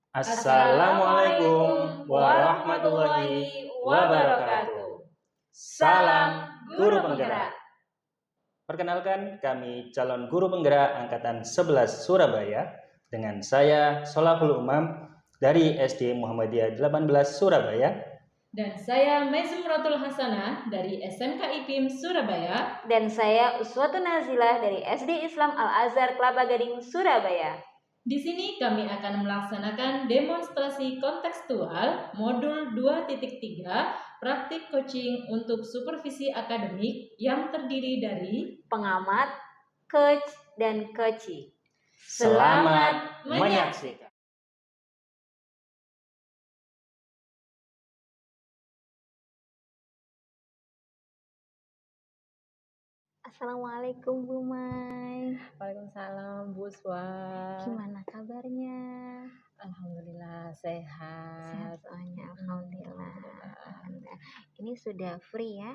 Assalamualaikum warahmatullahi wabarakatuh. Salam Guru Penggerak. Perkenalkan, kami calon Guru Penggerak Angkatan 11 Surabaya dengan saya Sholahul Umam dari SD Muhammadiyah 18 Surabaya. Dan saya Mezumratul Hasanah dari SMK IPIM Surabaya. Dan saya Uswatun Nazilah dari SD Islam Al-Azhar Kelapa Gading Surabaya. Di sini kami akan melaksanakan demonstrasi kontekstual modul 2.3 praktik coaching untuk supervisi akademik yang terdiri dari pengamat, coach, dan coachee. Selamat menyaksikan. Assalamualaikum Bu Mai. Waalaikumsalam Bu Swa. Gimana kabarnya? Alhamdulillah sehat. Sehat soalnya, alhamdulillah. Ini sudah free ya?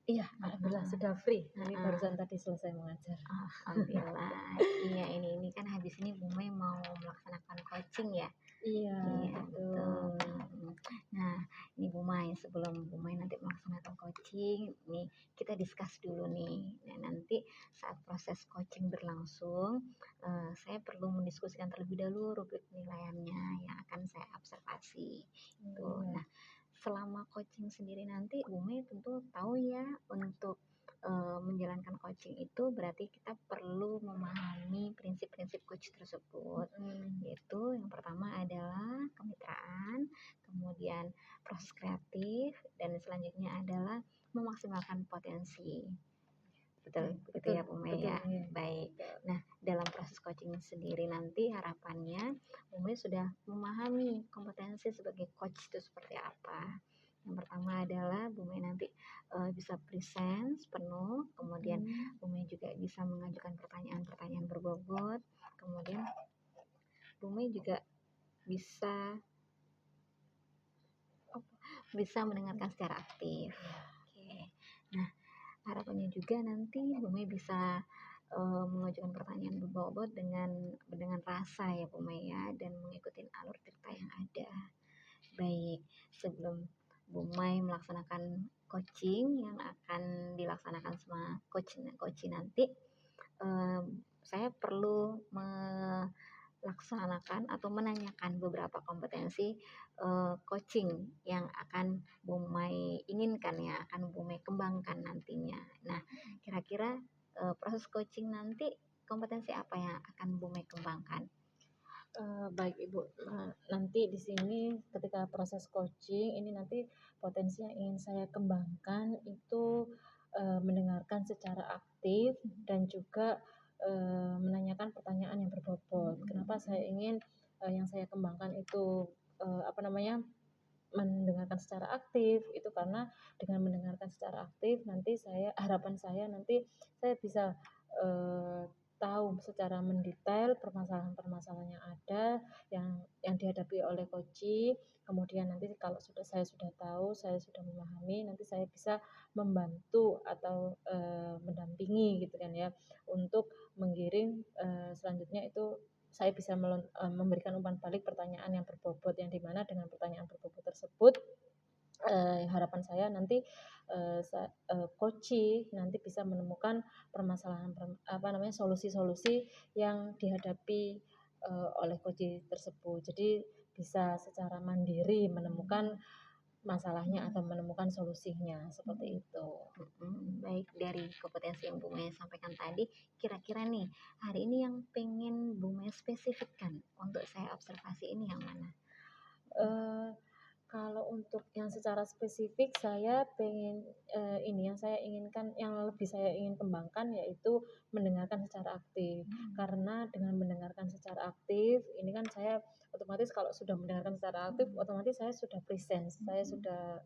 Iya, alhamdulillah sudah free. Ini barusan tadi selesai mengajar. Alhamdulillah. Iya, ini kan habis ini Bu Mai mau melaksanakan coaching ya? Iya, betul. Nah, ini Bu Mai, sebelum Bu Mai nanti melaksanakan coaching, nih kita discuss dulu nih. Nah, nanti saat proses coaching berlangsung, saya perlu mendiskusikan terlebih dahulu rubrik penilaiannya yang akan saya observasi. Tuh. Nah, selama coaching sendiri nanti Bu Mai tentu tahu ya, untuk menjalankan coaching itu berarti kita perlu memahami prinsip-prinsip coach tersebut. Yaitu yang pertama adalah kemitraan, kemudian proses kreatif, dan selanjutnya adalah memaksimalkan potensi. Betul ya Bu Mai ya. Baik. Nah, dalam proses coaching sendiri nanti harapannya Bu Mai sudah memahami kompetensi sebagai coach itu seperti apa. Yang pertama adalah Bu Mai nanti bisa present penuh, kemudian Bu Mai juga bisa mengajukan pertanyaan-pertanyaan berbobot, kemudian Bu Mai juga bisa mendengarkan secara aktif. Oke. Nah, harapannya juga nanti Bu Mai bisa mengajukan pertanyaan berbobot dengan rasa ya Bu Mai ya, dan mengikuti alur cerita yang ada. Baik, sebelum Bu Mai melaksanakan coaching yang akan dilaksanakan sama coach nanti, saya perlu melaksanakan atau menanyakan beberapa kompetensi coaching yang akan Bu Mai inginkan ya, akan Bu Mai kembangkan nantinya. Nah, kira-kira proses coaching nanti kompetensi apa yang akan Bu Mai kembangkan? Baik Ibu, nanti di sini ketika proses coaching ini nanti potensi yang ingin saya kembangkan itu mendengarkan secara aktif dan juga menanyakan pertanyaan yang berbobot. Kenapa saya ingin yang saya kembangkan itu mendengarkan secara aktif, itu karena dengan mendengarkan secara aktif nanti harapan saya nanti saya bisa tahu secara mendetail permasalahan-permasalahan yang ada yang dihadapi oleh coachee. Kemudian nanti kalau saya sudah tahu, saya sudah memahami, nanti saya bisa membantu atau mendampingi gitu kan ya, untuk menggiring selanjutnya itu saya bisa memberikan umpan balik pertanyaan yang berbobot, yang dimana dengan pertanyaan berbobot tersebut harapan saya nanti coachee nanti bisa menemukan permasalahan solusi-solusi yang dihadapi oleh coachee tersebut. Jadi bisa secara mandiri menemukan masalahnya atau menemukan solusinya seperti itu. Baik, dari kompetensi yang Bu Mai sampaikan tadi, kira-kira nih hari ini yang pengen Bu Mai spesifikkan untuk saya observasi ini yang mana? Kalau untuk yang secara spesifik saya pengen yang saya inginkan, yang lebih saya ingin kembangkan yaitu mendengarkan secara aktif. Karena dengan mendengarkan secara aktif ini kan saya otomatis kalau sudah mendengarkan secara aktif otomatis saya sudah present, saya sudah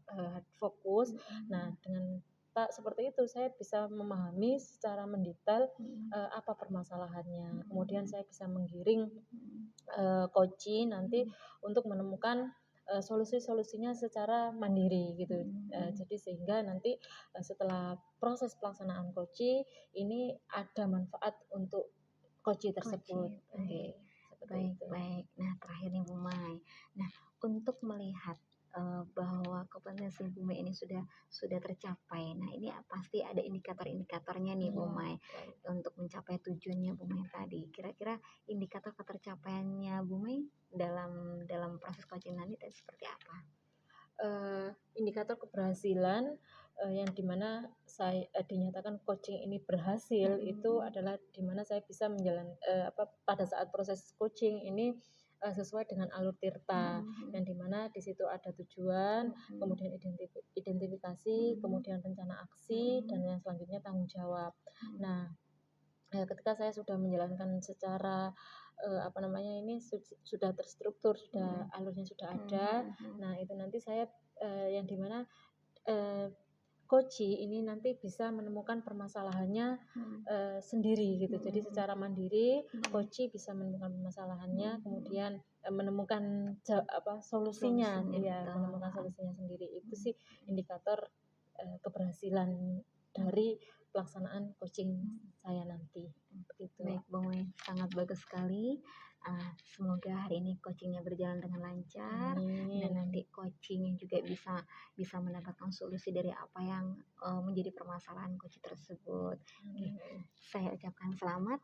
fokus. Nah, dengan seperti itu saya bisa memahami secara mendetail apa permasalahannya. Kemudian saya bisa menggiring coachee nanti untuk menemukan solusi-solusinya secara mandiri gitu. Jadi sehingga nanti setelah proses pelaksanaan coaching ini ada manfaat untuk coaching tersebut. Oke. seperti itu. Baik. Nah, terakhir nih Bu Mai. Nah, untuk melihat bahwa kompetensi Bu Mai ini sudah tercapai. Nah, ini pasti ada indikator-indikatornya nih Bu Mai Baik. untuk mencapai tujuannya Bu Mai tadi. Kira-kira indikator ketercapaiannya Bu Mai dalam proses coaching nanti tadi seperti apa? Indikator keberhasilan yang dimana saya dinyatakan coaching ini berhasil itu adalah dimana saya bisa pada saat proses coaching ini sesuai dengan alur tirta yang dimana di situ ada tujuan, kemudian identifikasi, kemudian rencana aksi dan yang selanjutnya tanggung jawab. Nah, ketika saya sudah menjalankan secara sudah terstruktur, sudah alurnya sudah ada. Nah, itu nanti saya yang dimana coach ini nanti bisa menemukan permasalahannya sendiri gitu. Jadi secara mandiri coach bisa menemukan permasalahannya, kemudian menemukan solusinya, Solusinya, ya betul. menemukan solusinya sendiri. Itu sih indikator keberhasilan dari pelaksanaan coaching saya nanti. Begitu. Baik, Bu Mai, sangat bagus sekali. Semoga hari ini coachingnya berjalan dengan lancar dan nanti coachingnya juga bisa mendapatkan solusi dari apa yang menjadi permasalahan coach tersebut. Oke, saya ucapkan selamat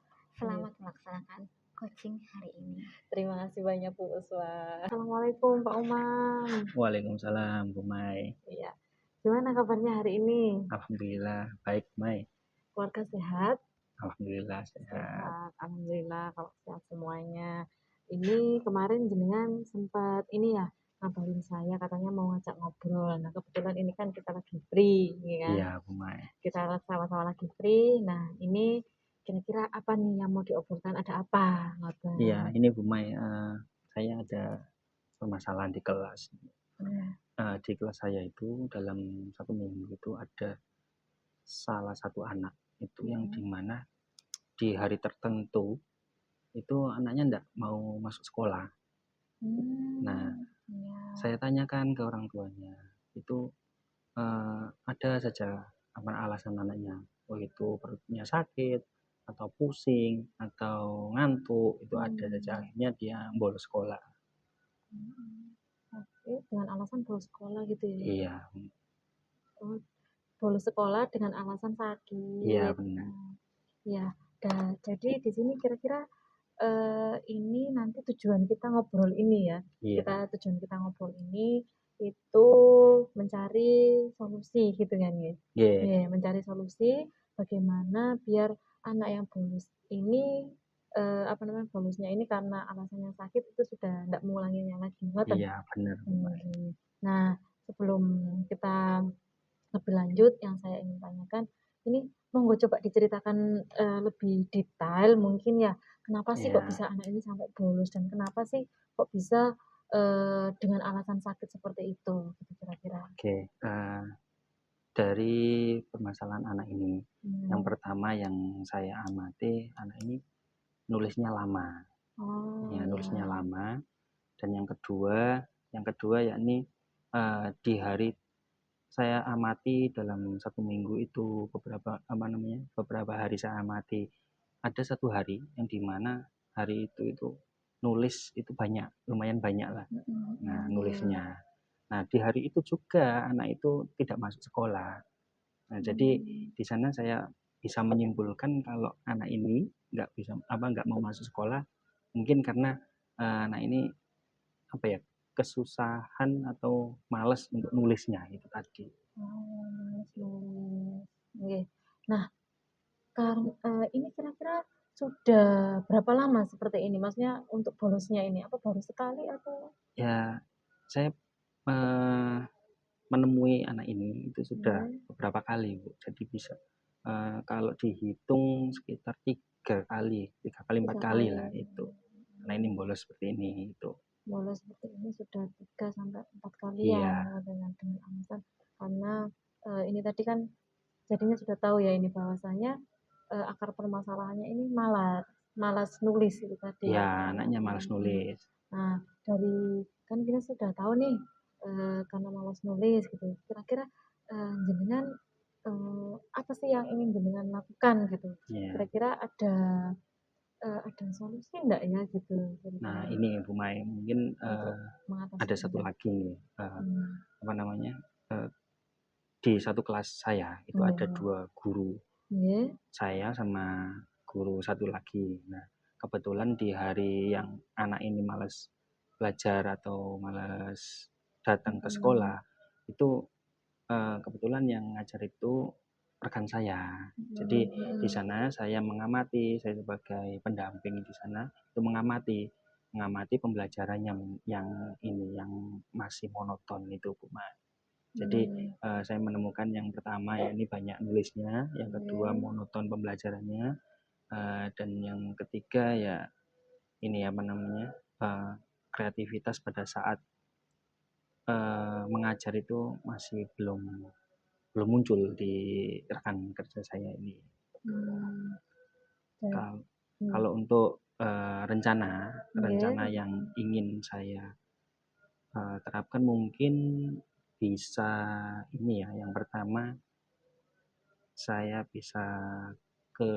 melaksanakan coaching hari ini. Terima kasih banyak Bu Uswa. Assalamualaikum Pak Umam. Waalaikumsalam Bu Mai. Iya. Gimana kabarnya hari ini? Alhamdulillah baik Mai. Keluarga sehat? Alhamdulillah sehat. Alhamdulillah kalau sehat semuanya. Ini kemarin jenengan sempat ngabarin saya katanya mau ngajak ngobrol. Nah, kebetulan ini kan kita lagi free, ya kan? Iya Bu Mai. Kita sama-sama lagi free. Nah, ini kira-kira apa nih yang mau diobrolkan? Ada apa? Iya, ini Bu Mai, saya ada permasalahan di kelas. Di kelas saya itu dalam 1 minggu itu ada salah satu anak itu yang dimana di hari tertentu itu anaknya enggak mau masuk sekolah. Nah, saya tanyakan ke orang tuanya, itu ada saja alasan anaknya, itu perutnya sakit, atau pusing, atau ngantuk, itu ada saja. Akhirnya dia bolos sekolah. Oke, dengan alasan bolos sekolah gitu ya? Iya. Oh, bolos sekolah dengan alasan sakit. Iya benar. Ya, jadi di sini kira-kira ini nanti tujuan kita ngobrol ini ya. Iya. Tujuan kita ngobrol ini itu mencari solusi gitu kan ya. Iya. Mencari solusi bagaimana biar anak yang bolos ini bolosnya ini karena alasannya sakit itu sudah tidak mengulanginya lagi. Iya benar. Nah, sebelum kita lebih lanjut yang saya ingin tanyakan, ini monggo coba diceritakan lebih detail mungkin ya, kenapa sih kok bisa anak ini sampai bolos dan kenapa sih kok bisa dengan alasan sakit seperti itu gitu kira-kira? Oke, dari permasalahan anak ini, yang pertama yang saya amati, anak ini nulisnya lama. Ya, nulisnya lama. Dan yang kedua yakni di hari saya amati dalam 1 minggu itu beberapa hari saya amati, ada 1 hari yang dimana hari itu nulis itu lumayan banyak lah. Nah, nulisnya. Nah, di hari itu juga anak itu tidak masuk sekolah. Nah, jadi di sana saya bisa menyimpulkan kalau anak ini nggak mau masuk sekolah, mungkin karena anak ini kesusahan atau malas untuk nulisnya itu tadi. Malas nulis. Oke. Nah, ini kira-kira sudah berapa lama seperti ini? Maksudnya untuk bolosnya ini, apa baru sekali atau? Ya, saya menemui anak ini itu sudah beberapa kali, Bu. Jadi bisa kalau dihitung sekitar 3 kali, 4 kali lah itu. Nah, ini bolos seperti ini itu. Bolos seperti ini sudah 3 sampai 4 kali ya dengan alasan karena ini tadi kan jadinya sudah tahu ya ini bahwasanya akar permasalahannya ini malas nulis itu tadi. Iya, anaknya malas nulis. Nah, kan kita sudah tahu nih karena malas nulis gitu. Kira-kira jenengan apa sih yang ingin jenengan lakukan gitu? Kira-kira ada ada solusi enggak ya gitu Nah, kira-kira ini Bu Mai, mungkin untuk mengatasi ada satu ini? lagi nih, Hmm. apa namanya, di satu kelas saya itu ada Iya. 2 guru, Iya. saya sama guru satu lagi. Nah, kebetulan di hari yang anak ini males belajar atau males datang ke sekolah, itu kebetulan yang ngajar itu rekan saya. Jadi di sana saya mengamati, saya sebagai pendamping di sana itu mengamati pembelajaran yang ini yang masih monoton itu Bu Mai. Jadi saya menemukan yang pertama ya ini banyak nulisnya, yang kedua monoton pembelajarannya, dan yang ketiga ya ini apa namanya, kreativitas pada saat mengajar itu masih belum muncul di rekan kerja saya ini. Kal- Kalau untuk rencana yang ingin saya terapkan mungkin bisa ini ya, yang pertama saya bisa ke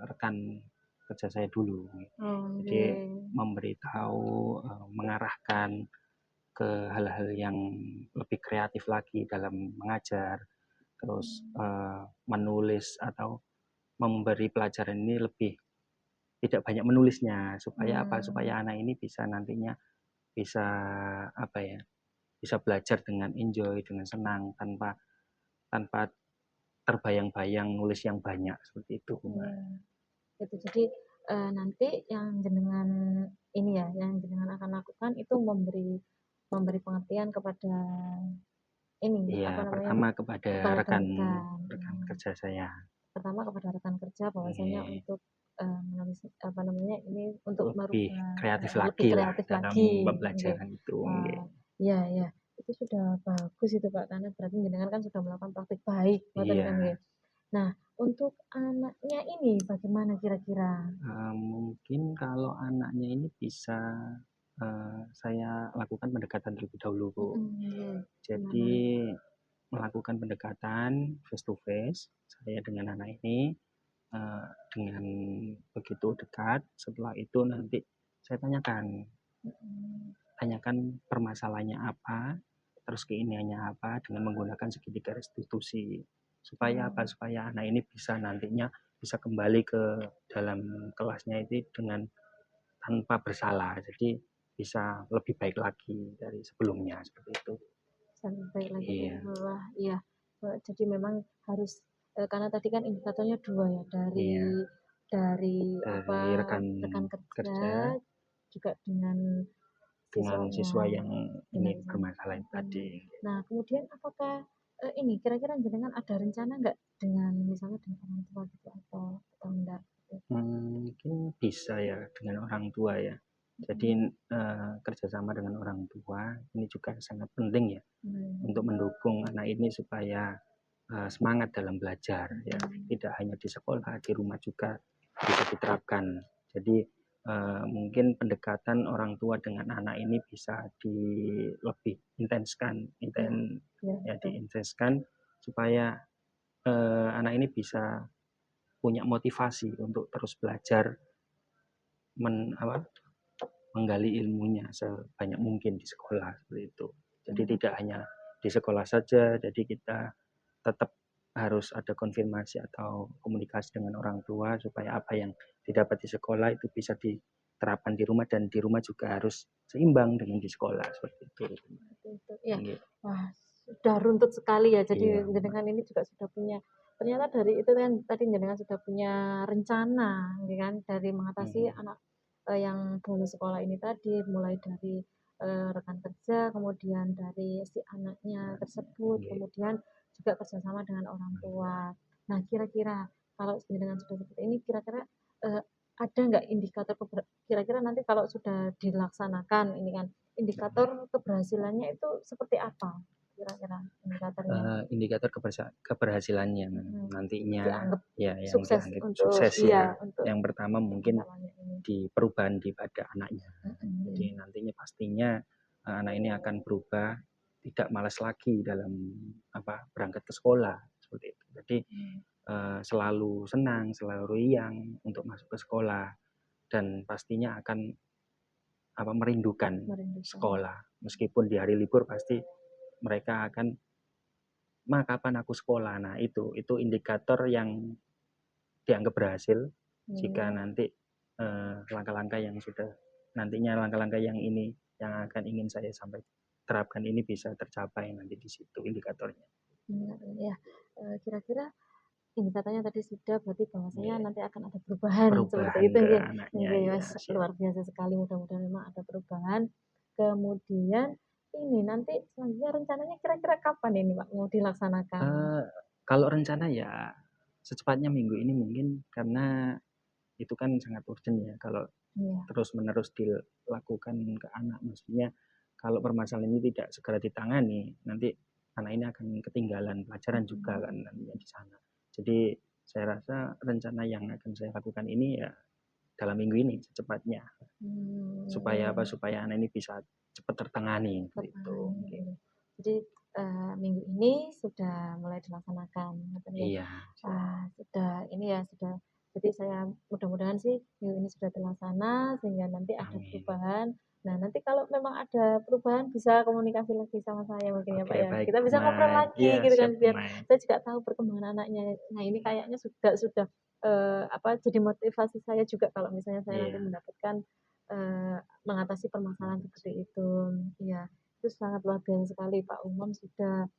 rekan kerja saya dulu. Jadi memberitahu, mengarahkan ke hal-hal yang lebih kreatif lagi dalam mengajar, terus menulis atau memberi pelajaran ini lebih tidak banyak menulisnya supaya apa? Supaya anak ini bisa nantinya bisa apa ya? Bisa belajar dengan enjoy, dengan senang tanpa tanpa terbayang-bayang nulis yang banyak seperti itu, Bu Mbak. Gitu. Jadi nanti yang jenengan ini ya, yang jenengan akan lakukan itu memberi pengertian kepada ini Iya, apa namanya pertama kepada kepada rekan rekan. kerja saya. Pertama kepada rekan kerja bahwasanya Iya, untuk menulis apa namanya ini untuk lebih merubah kreatif lebih lagi lah kreatif dalam lagi. Nggih. pembelajaran itu. Wah, iya ya. Itu sudah bagus itu Pak karena berarti jenengan kan sudah melakukan praktik baik, ngoten kan nggih. Iya, Nah, untuk anaknya ini bagaimana kira-kira? mungkin kalau anaknya ini bisa saya lakukan pendekatan terlebih dahulu, Bu. Nggih. Gimana? Jadi melakukan pendekatan face to face saya dengan anak ini dengan begitu dekat. Setelah itu nanti saya tanyakan permasalahannya apa, terus keinginannya apa dengan menggunakan segitiga restitusi. Supaya apa? Supaya anak ini bisa nantinya bisa kembali ke dalam kelasnya itu dengan tanpa bersalah. Jadi bisa lebih baik lagi dari sebelumnya seperti itu. Sampai lagi Iya. wah iya. Jadi memang harus karena tadi kan indikatornya 2 ya Iya. dari apa Dari rekan rekan kerja kerja juga dengan dengan siswanya siswa yang dengan ini bermasalah tadi. Nah, kemudian apakah ini kira-kira jenengan ada rencana nggak dengan misalnya dengan orang tua gitu atau enggak? Mungkin bisa ya dengan orang tua ya. Jadi kerjasama dengan orang tua ini juga sangat penting ya untuk mendukung anak ini supaya semangat dalam belajar ya. Tidak hanya di sekolah, di rumah juga bisa diterapkan. Jadi mungkin pendekatan orang tua dengan anak ini bisa lebih diintenskan supaya anak ini bisa punya motivasi untuk terus belajar menggali ilmunya sebanyak mungkin di sekolah seperti itu. Jadi tidak hanya di sekolah saja, jadi kita tetap harus ada konfirmasi atau komunikasi dengan orang tua supaya apa yang didapat di sekolah itu bisa diterapkan di rumah dan di rumah juga harus seimbang dengan di sekolah seperti itu. Ya, wah sudah runtut sekali ya. Jadi Iya. jenengan ini juga sudah punya ternyata dari itu kan tadi jenengan sudah punya rencana, ya kan, dari mengatasi anak yang bolos sekolah ini tadi, mulai dari rekan kerja, kemudian dari si anaknya tersebut, kemudian juga kerjasama dengan orang tua. Nah, kira-kira kalau dengan sudah seperti ini, kira-kira ada nggak indikator kira-kira nanti kalau sudah dilaksanakan ini kan indikator keberhasilannya itu seperti apa kira-kira indikatornya? Indikator keberhasilannya nantinya Dianggap ya yang sukses dianggap untuk sukses ya. untuk Yang pertama mungkin ini. di perubahan pada anaknya. Jadi nantinya pastinya anak ini akan berubah, tidak malas lagi dalam berangkat ke sekolah seperti itu. Jadi selalu senang, selalu riang untuk masuk ke sekolah. dan pastinya akan merindukan Merindukan. sekolah. Meskipun di hari libur pasti mereka akan, "Ma, kapan aku sekolah?" Nah, itu indikator yang dianggap berhasil jika nanti langkah-langkah yang ini yang akan ingin saya terapkan ini bisa tercapai nanti di situ indikatornya. Ya, kira-kira ini katanya tadi sudah berarti bahwasanya Iya. nanti akan ada perubahan seperti Perubahan itu ke nggih. anaknya, Nggih, iya, Mas, siap. luar biasa sekali, mudah-mudahan memang ada perubahan. Kemudian ini nanti selanjutnya rencananya kira-kira kapan ini Pak mau dilaksanakan? Kalau rencana ya secepatnya minggu ini mungkin, karena itu kan sangat urgent ya kalau Iya. terus-menerus dilakukan ke anak. Maksudnya kalau permasalahan ini tidak segera ditangani, nanti anak ini akan ketinggalan pelajaran juga kan nantinya di sana. Jadi saya rasa rencana yang akan saya lakukan ini ya dalam minggu ini secepatnya. Supaya supaya anak ini bisa cepat tertangani gitu. Jadi minggu ini sudah mulai dilaksanakan. Iya. Sudah ini ya sudah. Jadi saya mudah-mudahan sih minggu ini sudah terlaksana sehingga nanti ada perubahan. Nah, nanti kalau memang ada perubahan bisa komunikasi lagi sama saya mungkin ya Pak ya. Baik, Kita bisa ngobrol lagi iya, gitu kan siap, biar Mai. saya juga tahu perkembangan anaknya. Nah, ini kayaknya sudah jadi motivasi saya juga kalau misalnya saya nanti mendapatkan mengatasi permasalahan seperti itu. Iya, itu sangat luar biasa sekali Pak Umam sudah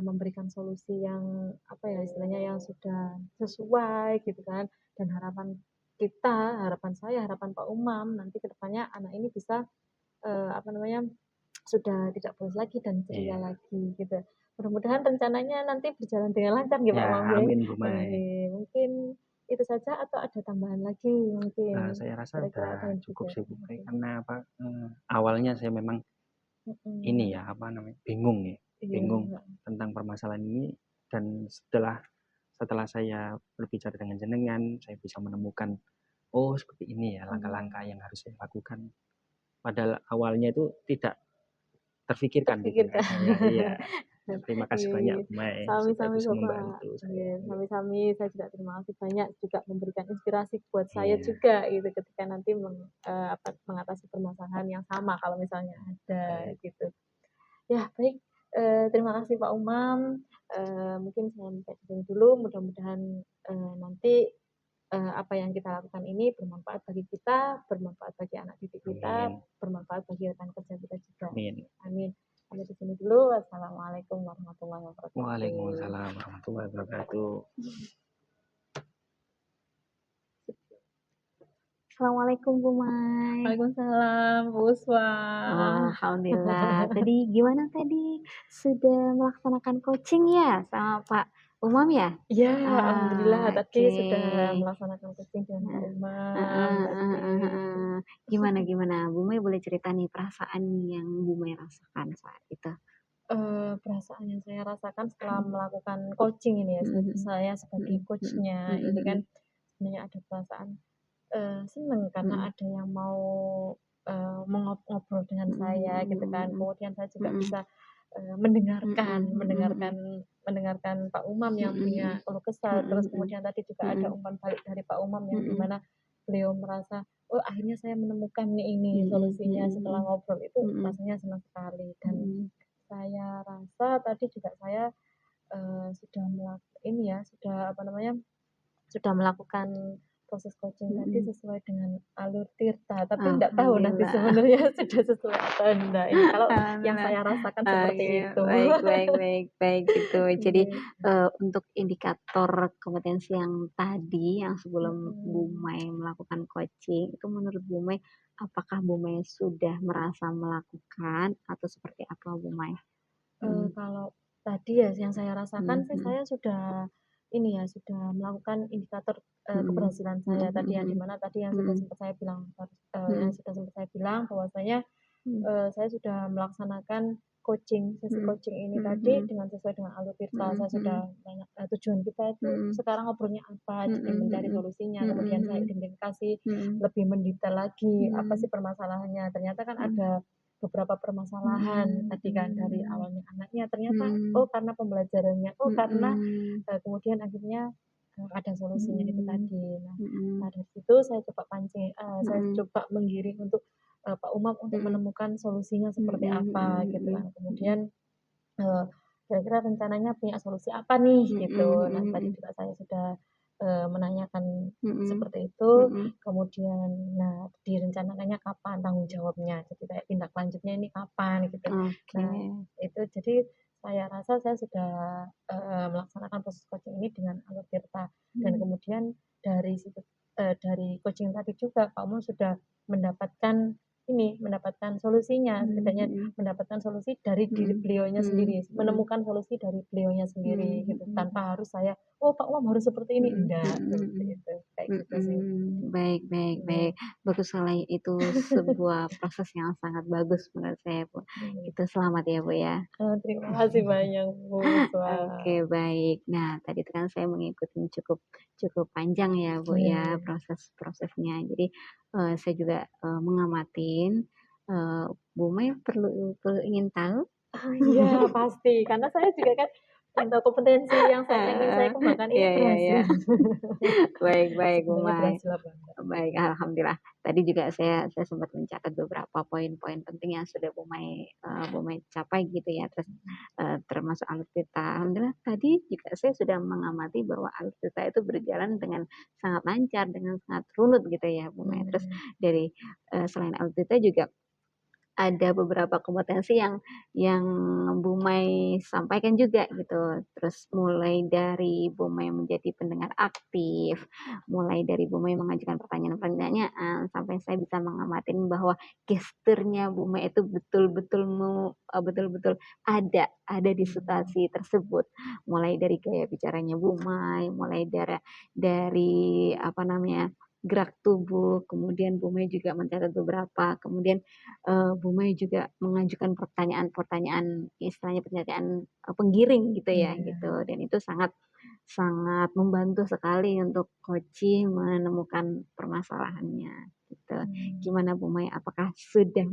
memberikan solusi yang istilahnya yang sudah sesuai gitu kan. Dan harapan saya, harapan Pak Umam nanti ke depannya anak ini bisa sudah tidak bolos lagi dan ceria lagi gitu. Mudah-mudahan rencananya nanti berjalan dengan lancar ya Pak Umam. Amin Bu Mai. Mungkin itu saja atau ada tambahan lagi mungkin? Saya rasa udah cukup sih Bu Mai, Okay. karena awalnya saya memang ini ya bingung ya, bingung tentang permasalahan ini, dan setelah saya berbicara dengan jenengan, saya bisa menemukan seperti ini ya langkah-langkah yang harus saya lakukan. Padahal awalnya itu tidak terfikirkan gitu ya. Iya. Terima kasih banyak Bu Mai sudah bisa membantu saya. Sami-sami saya juga terima kasih banyak juga memberikan inspirasi buat saya juga gitu ketika nanti mengatasi permasalahan yang sama kalau misalnya ada gitu. Ya, baik. Terima kasih Pak Umam. Mungkin sampai di sini dulu. Mudah-mudahan nanti apa yang kita lakukan ini bermanfaat bagi kita, bermanfaat bagi anak didik kita, bermanfaat bagi rekan kerja kita juga. Amin. Sampai di sini dulu. Wassalamualaikum warahmatullahi wabarakatuh. Waalaikumsalam warahmatullahi wabarakatuh. Assalamualaikum Bu Mai. Waalaikumsalam Bu Uswa. Alhamdulillah. Tadi gimana tadi? Sudah melaksanakan coaching ya sama Pak Umam ya? Iya, alhamdulillah tadi sudah melaksanakan coaching dengan Pak Umam. Gimana? Bu Mai boleh cerita nih perasaan yang Bu Mai rasakan saat itu? Perasaan yang saya rasakan setelah melakukan coaching ini ya, saya sebagai coachnya ini kan sebenarnya ada perasaan senang karena ada yang mau ngobrol dengan saya gitu kan. Kemudian saya juga bisa mendengarkan Pak Umam yang punya keluh kesah. Terus kemudian tadi juga ada umpan balik dari Pak Umam yang dimana beliau merasa akhirnya saya menemukan ini solusinya setelah ngobrol, itu rasanya senang sekali. Dan saya rasa tadi juga saya sudah melakukan proses coaching tadi sesuai dengan alur tirta, tapi tidak tahu nanti sebenarnya sudah sesuai atau enggak. Ini kalau yang saya rasakan seperti itu. Baik gitu. Jadi untuk indikator kompetensi yang tadi yang sebelum Bu Mai melakukan coaching itu menurut Bu Mai, apakah Bu Mai sudah merasa melakukan atau seperti apa Bu Mai? Kalau tadi ya yang saya rasakan sih saya sudah melakukan indikator keberhasilan saya tadi yang dimana tadi yang sudah sempat saya bilang bahwasanya saya sudah melaksanakan sesi coaching ini tadi dengan sesuai dengan alur tirta. Saya sudah tujuan kita itu sekarang ngobrolnya apa, jadi mencari solusinya, kemudian saya identifikasi lebih mendetail lagi apa sih permasalahannya. Ternyata kan ada beberapa permasalahan tadi kan dari awalnya anaknya ternyata karena pembelajarannya, karena kemudian akhirnya ada solusinya itu tadi. Nah, Mhm. dari situ saya coba pancing, saya Mhm. coba menggiring untuk, Pak Umam untuk Mhm. menemukan solusinya Mhm. seperti apa Mhm. gitu Mhm. kan. Kemudian, eee, kira-kira rencananya punya solusi apa nih Mhm. gitu. Nah, Mhm. tadi Mhm. juga saya sudah, menanyakan Mhm. seperti itu, Mhm. kemudian nah direncanakannya kapan tanggung jawabnya, jadi kayak tindak lanjutnya ini kapan gitu. Oke. Nah, itu jadi saya rasa saya sudah, melaksanakan proses coaching ini dengan alur tirta dan Mmm. kemudian dari situ dari coaching tadi juga Pak Mul sudah mendapatkan ini, mendapatkan solusinya, Mhm. setidaknya Mhm. mendapatkan solusi dari diri Mhm. beliaunya Mhm. sendiri, Mhm. menemukan solusi dari beliaunya Mmm. sendiri gitu, Mhm. Mhm. tanpa harus saya, "Oh Pak Umam harus seperti ini," Mhm. enggak, Mhm. seperti Mhm. itu, kayak gitu sih. Mhm. Baik, baik, Iya. baik. Bagus sekali, itu sebuah proses yang sangat bagus menurut saya, Bu. Iya. Itu selamat ya, Bu, ya. Terima kasih banyak Bu Puspa. Oke, baik. Nah, tadi itu kan saya mengikuti cukup cukup panjang ya, Bu, Iya, ya, iya. proses-prosesnya. Jadi, saya juga, mengamatin, eee, Bu Mai perlu perlu ingin tahu? Iya pasti, karena saya juga kan ingin tahu kompetensi yang ingin saya kembangkan ini Iya, iya, iya. berhasil. Baik, baik, Bu Sebenarnya Mai. berhasil apa enggak? Baik, alhamdulillah. Tadi juga saya sempat mencatat beberapa poin-poin penting yang sudah Bu Mai capai gitu ya, terus, termasuk alutsista. Alhamdulillah tadi juga saya sudah mengamati bahwa alutsista itu berjalan dengan sangat lancar, dengan sangat runut gitu ya, Bu Mai. Terus Mmm, dari, selain alutsista juga ada beberapa kompetensi yang Bu Mai sampaikan juga gitu. Terus mulai dari Bu Mai menjadi pendengar aktif, mulai dari Bu Mai mengajukan pertanyaan-pertanyaan, sampai saya bisa mengamatin bahwa gesturnya Bu Mai itu betul-betul ada di situasi tersebut. Mulai dari gaya bicaranya Bu Mai, mulai dari apa namanya, gerak tubuh, kemudian Bu Mai juga mencatat beberapa, kemudian Bu Mai juga mengajukan pertanyaan-pertanyaan, istilahnya pertanyaan, penggiring gitu ya, iya. gitu. Dan itu sangat sangat membantu sekali untuk coaching menemukan permasalahannya, gitu. Mmm, Gimana Bu Mai, apakah sudah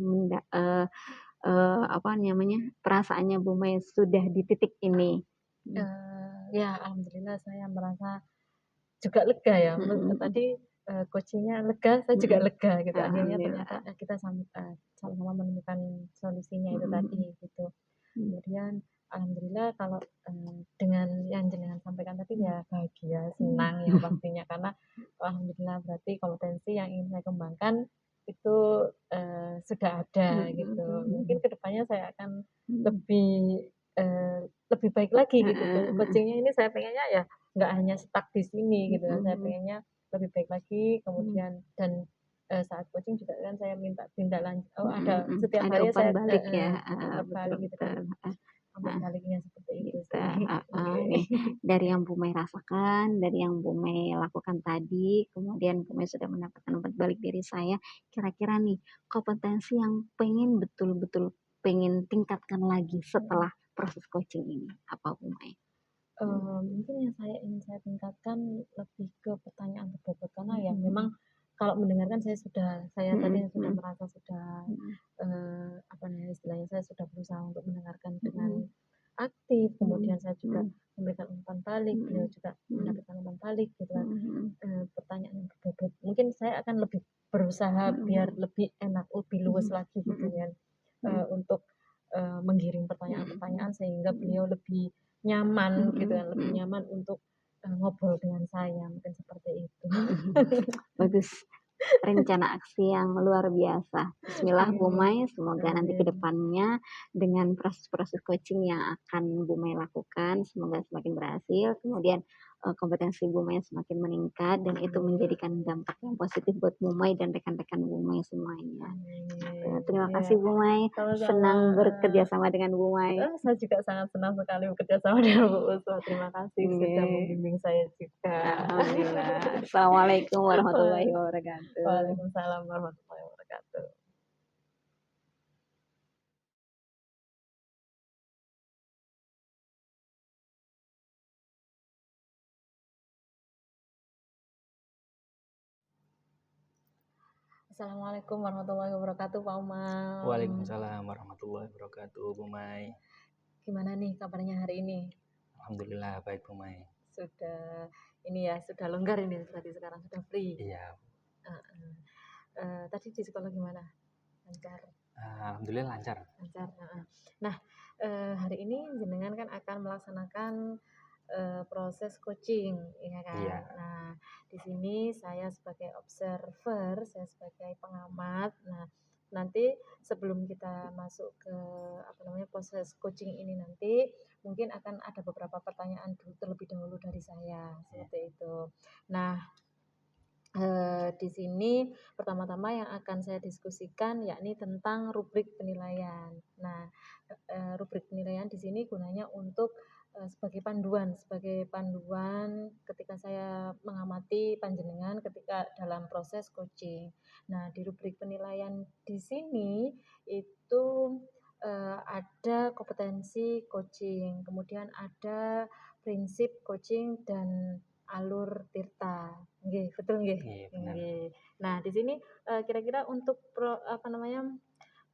apa namanya, perasaannya Bu Mai sudah di titik ini? Mmm. ya alhamdulillah saya merasa juga lega ya, Mhm. Mhm. tadi, coaching-nya lega, saya juga Mhm. lega gitu. Akhirnya ternyata, Alhamdulillah. kita sama-sama menemukan solusinya itu Mhm. tadi Mhm. gitu. Mmm. Kemudian alhamdulillah kalau, dengan yang jenengan sampaikan tadi Mmm. ya bahagia, Mhm. senang ya pastinya karena alhamdulillah berarti kompetensi yang ingin saya kembangkan itu, sudah ada Mhm. gitu. Mhm. Mungkin ke depannya saya akan Mhm. lebih, lebih baik lagi gitu. Heeh, heeh. Coaching-nya ini saya pengennya ya nggak hanya stuck di sini gitu kan, saya Mhm. pengennya lebih baik lagi Mhm. kemudian dan, saat coaching juga kan saya minta tindak Mhm. ada Mhm. setiap Ada hari umpan saya balik ya, heeh, umpan betul, balik gitu kan, betul, heeh, umpan heeh, baliknya seperti itu gitu, sih. heeh. Oke. Nih, dari yang Bu Mai rasakan, dari yang Bu Mai lakukan tadi, kemudian Bu Mai sudah mendapatkan umpan balik dari saya, kira-kira nih kompetensi yang betul-betul pengen tingkatkan lagi Mhm. setelah proses coaching ini, apa Bu Mai? Mhm. Mungkin yang ingin saya tingkatkan lebih ke pertanyaan berbobot karena ya memang Mhm. kalau mendengarkan saya tadi Mhm. sudah Mhm. merasa sudah, Mhm. apa namanya istilahnya, saya sudah berusaha untuk mendengarkan dengan Mhm. aktif, Mhm. kemudian saya juga Mhm. memberikan umpan balik, beliau Mhm. juga Mhm. mendapatkan umpan balik gitu kan, Mhm. Mhm. pertanyaan yang berbobot. Mungkin saya akan lebih berusaha biar Mhm. lebih enak, lebih luwes Mhm. lagi gitu Mhm. kan, Mhm. untuk, menggiring Mhm. pertanyaan-pertanyaan sehingga Mhm. beliau lebih nyaman gitu Mhm. kan, lebih Mhm. nyaman untuk, ngobrol dengan saya, mungkin seperti itu. Bagus. Rencana aksi yang luar biasa. Bismillah Bu Amin, Mai, semoga nanti ke amin. depannya dengan proses-proses coaching yang akan Bu Mai lakukan, semoga semakin berhasil, kemudian, kompetensi Bu Mai semakin meningkat dan itu Amin, menjadikan dampak yang positif buat Bu Mai dan rekan-rekan Bu Mai semuanya. Gitu. amin. Terima Iya, kasih Bu Mai, sama-sama, senang bekerja sama dengan Bu Mai. saya juga sangat senang sekali bekerja sama dengan Bu Usma. Terima kasih sudah Oke, membimbing saya juga. alhamdulillah. Assalamualaikum warahmatullahi wabarakatuh. Waalaikumsalam warahmatullahi wabarakatuh. Assalamualaikum warahmatullahi wabarakatuh, Pak Umam. Waalaikumsalam warahmatullahi wabarakatuh, Bu Mai. Gimana nih kabarnya hari ini? Alhamdulillah baik, Bu Mai. sudah ini ya, sudah longgar ini berarti sekarang sudah free. Iya. Tadi di sekolah gimana? Lancar? Alhamdulillah lancar. Lancar. Nah, hari ini jenengan kan akan melaksanakan proses coaching, ya kan? Iya. Nah, di sini saya sebagai observer, saya sebagai pengamat. Nah, nanti sebelum kita masuk ke proses coaching ini nanti, mungkin akan ada beberapa pertanyaan terlebih dahulu dari saya, seperti itu. Nah, di sini pertama-tama yang akan saya diskusikan yakni tentang rubrik penilaian. Nah, rubrik penilaian di sini gunanya untuk sebagai panduan ketika saya mengamati panjenengan ketika dalam proses coaching. Nah, di rubrik penilaian di sini itu ada kompetensi coaching, kemudian ada prinsip coaching dan alur tirta. Nggih, betul nggih? Iya, benar. Nggih. Nah, di sini kira-kira untuk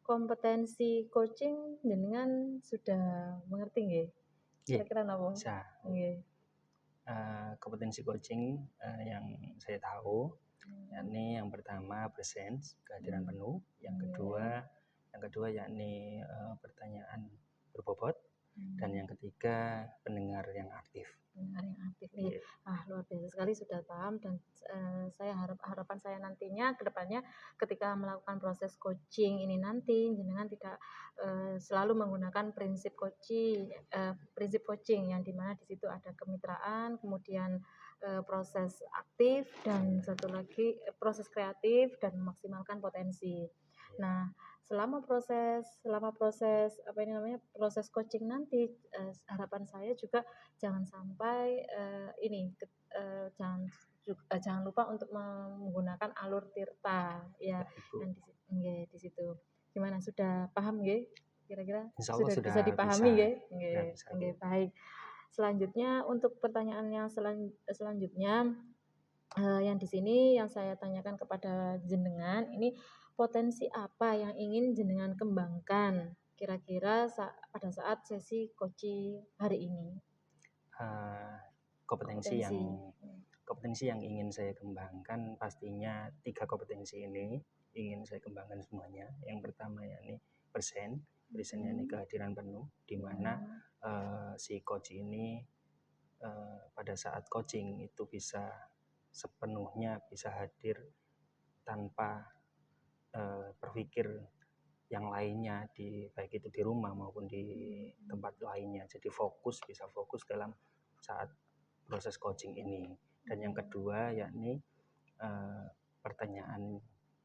kompetensi coaching jenengan sudah mengerti nggih? Iya, Kira-kira napa? bisa. Nggih. Kompetensi coaching yang saya tahu, yakni yang pertama presence, kehadiran penuh, yang kedua yakni pertanyaan berbobot, dan yang ketiga pendengar yang aktif. Pendengar yang aktif nih. Luar biasa sekali, sudah paham, dan saya harapan saya nantinya ke depannya ketika melakukan proses coaching ini nanti jenengan tidak selalu menggunakan prinsip coaching yang dimana di situ ada kemitraan, kemudian proses aktif, dan satu lagi proses kreatif dan memaksimalkan potensi. Nah, selama proses proses coaching nanti, harapan saya juga jangan sampai jangan lupa untuk menggunakan alur tirta ya, yang di situ. Gimana, sudah paham nggih? Kira-kira sudah bisa dipahami nggih? Nggih, baik. Selanjutnya untuk pertanyaan yang selanjutnya, yang di sini yang saya tanyakan kepada jenengan ini, potensi apa yang ingin jenengan kembangkan kira-kira pada saat sesi coaching hari ini? Kompetensi yang ingin saya kembangkan pastinya 3 kompetensi ini ingin saya kembangkan semuanya. Yang pertama yakni present yakni kehadiran penuh, di mana si coach ini pada saat coaching itu bisa sepenuhnya bisa hadir tanpa berpikir yang lainnya, baik itu di rumah maupun di tempat lainnya. Jadi bisa fokus dalam saat proses coaching ini. Dan yang kedua yakni pertanyaan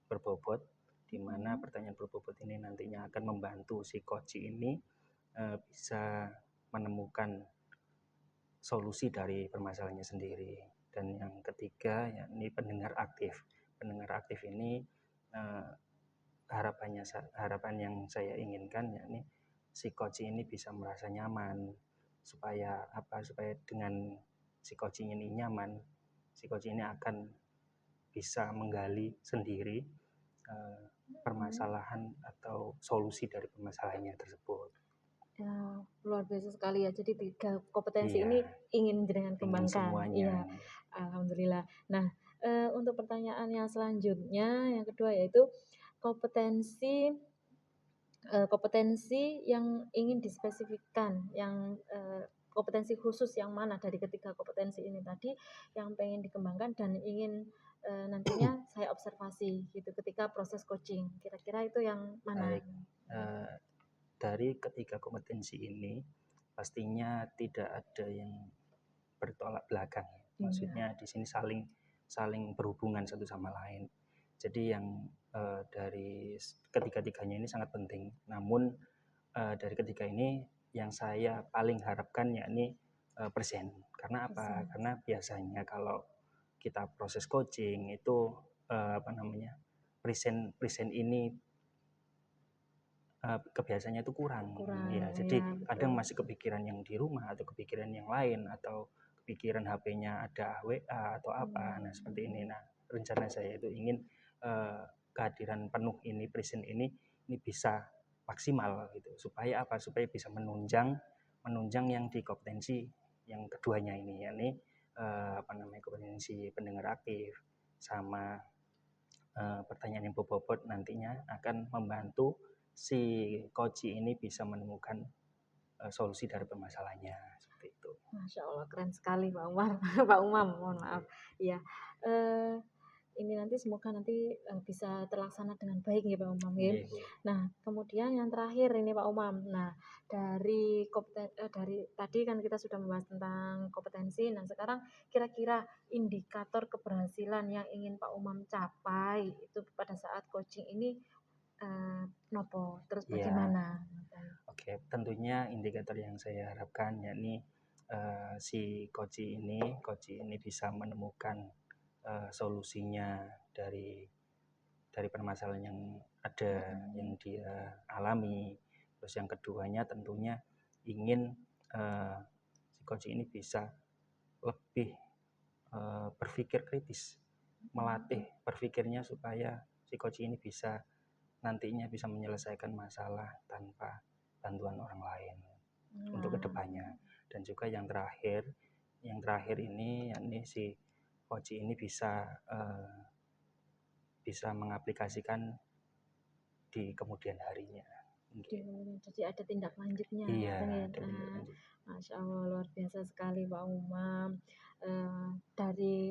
berbobot, di mana pertanyaan berbobot ini nantinya akan membantu si coach ini bisa menemukan solusi dari permasalahannya sendiri. Dan yang ketiga yakni pendengar aktif. Pendengar aktif ini harapan yang saya inginkan yakni si coach ini bisa merasa nyaman, supaya dengan si coach ini nyaman, si coach ini akan bisa menggali sendiri permasalahan atau solusi dari permasalahannya tersebut. Ya, luar biasa sekali ya. Jadi 3 kompetensi ini ingin jenengan kembangkan. Iya, alhamdulillah. Nah, untuk pertanyaan yang selanjutnya, yang kedua yaitu kompetensi yang ingin dispesifikkan, yang kompetensi khusus yang mana dari ketiga kompetensi ini tadi yang pengen dikembangkan dan ingin nantinya saya observasi gitu ketika proses coaching. Kira-kira itu yang mana? Baik. Dari ketiga kompetensi ini pastinya tidak ada yang bertolak belakang. Maksudnya di sini saling berhubungan satu sama lain. Jadi yang dari ketiga-tiganya ini sangat penting. Namun dari ketiga ini yang saya paling harapkan yakni present. Karena apa? Karena biasanya kalau kita proses coaching itu present ini kebiasaannya itu kurang. Ya, jadi kadang masih kepikiran yang di rumah atau kepikiran yang lain atau kepikiran HP-nya ada WA atau apa. Nah, seperti ini. Nah, rencana saya itu ingin kehadiran penuh ini, present ini bisa maksimal gitu. Supaya apa? Supaya bisa menunjang yang di kompetensi yang keduanya ini, yakni kompetensi pendengar aktif sama pertanyaan yang bobot nantinya akan membantu si coach ini bisa menemukan solusi dari permasalahannya, seperti itu. Masya Allah, keren sekali Pak Umar, Pak Umam, mohon maaf. Iya, ini nanti semoga nanti bisa terlaksana dengan baik ya Pak Umam ya. Nah, kemudian yang terakhir ini Pak Umam. Nah, dari tadi kan kita sudah membahas tentang kompetensi. Nah, sekarang kira-kira indikator keberhasilan yang ingin Pak Umam capai itu pada saat coaching ini nopo, terus bagaimana? Oke, tentunya indikator yang saya harapkan yakni si coach ini bisa menemukan solusinya dari permasalahan yang ada, yang dia alami. Terus yang keduanya tentunya ingin si coach ini bisa lebih berpikir kritis, melatih berpikirnya supaya si coach ini bisa nantinya bisa menyelesaikan masalah tanpa bantuan orang lain untuk kedepannya. Dan juga yang terakhir ini yakni si coach ini bisa mengaplikasikan di kemudian harinya. Jadi ada tindak lanjutnya. Iya, Masya Allah, luar biasa sekali Pak Umam. Dari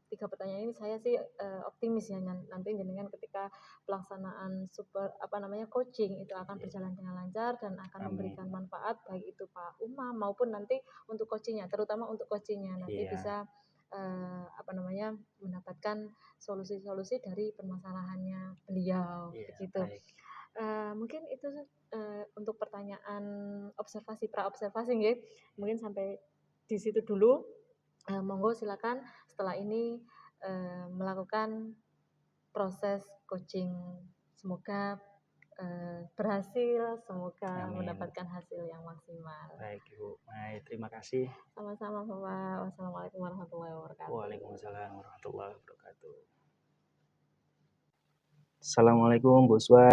3 pertanyaan ini saya sih optimis ya nanti jenengan ketika pelaksanaan coaching itu akan berjalan dengan lancar dan akan memberikan manfaat baik itu Pak Umam maupun nanti untuk coachingnya, terutama untuk coachingnya nanti bisa mendapatkan solusi-solusi dari permasalahannya beliau begitu. Mungkin itu untuk pertanyaan pra-observasi nggih. Mungkin sampai di situ dulu. Monggo silakan setelah ini melakukan proses coaching. Semoga berhasil, semoga mendapatkan hasil yang maksimal. Baik Ibu, terima kasih. Sama-sama Bapak. Wassalamualaikum warahmatullahi wabarakatuh. Waalaikumsalam warahmatullahi wabarakatuh. Assalamualaikum Bu Uswa.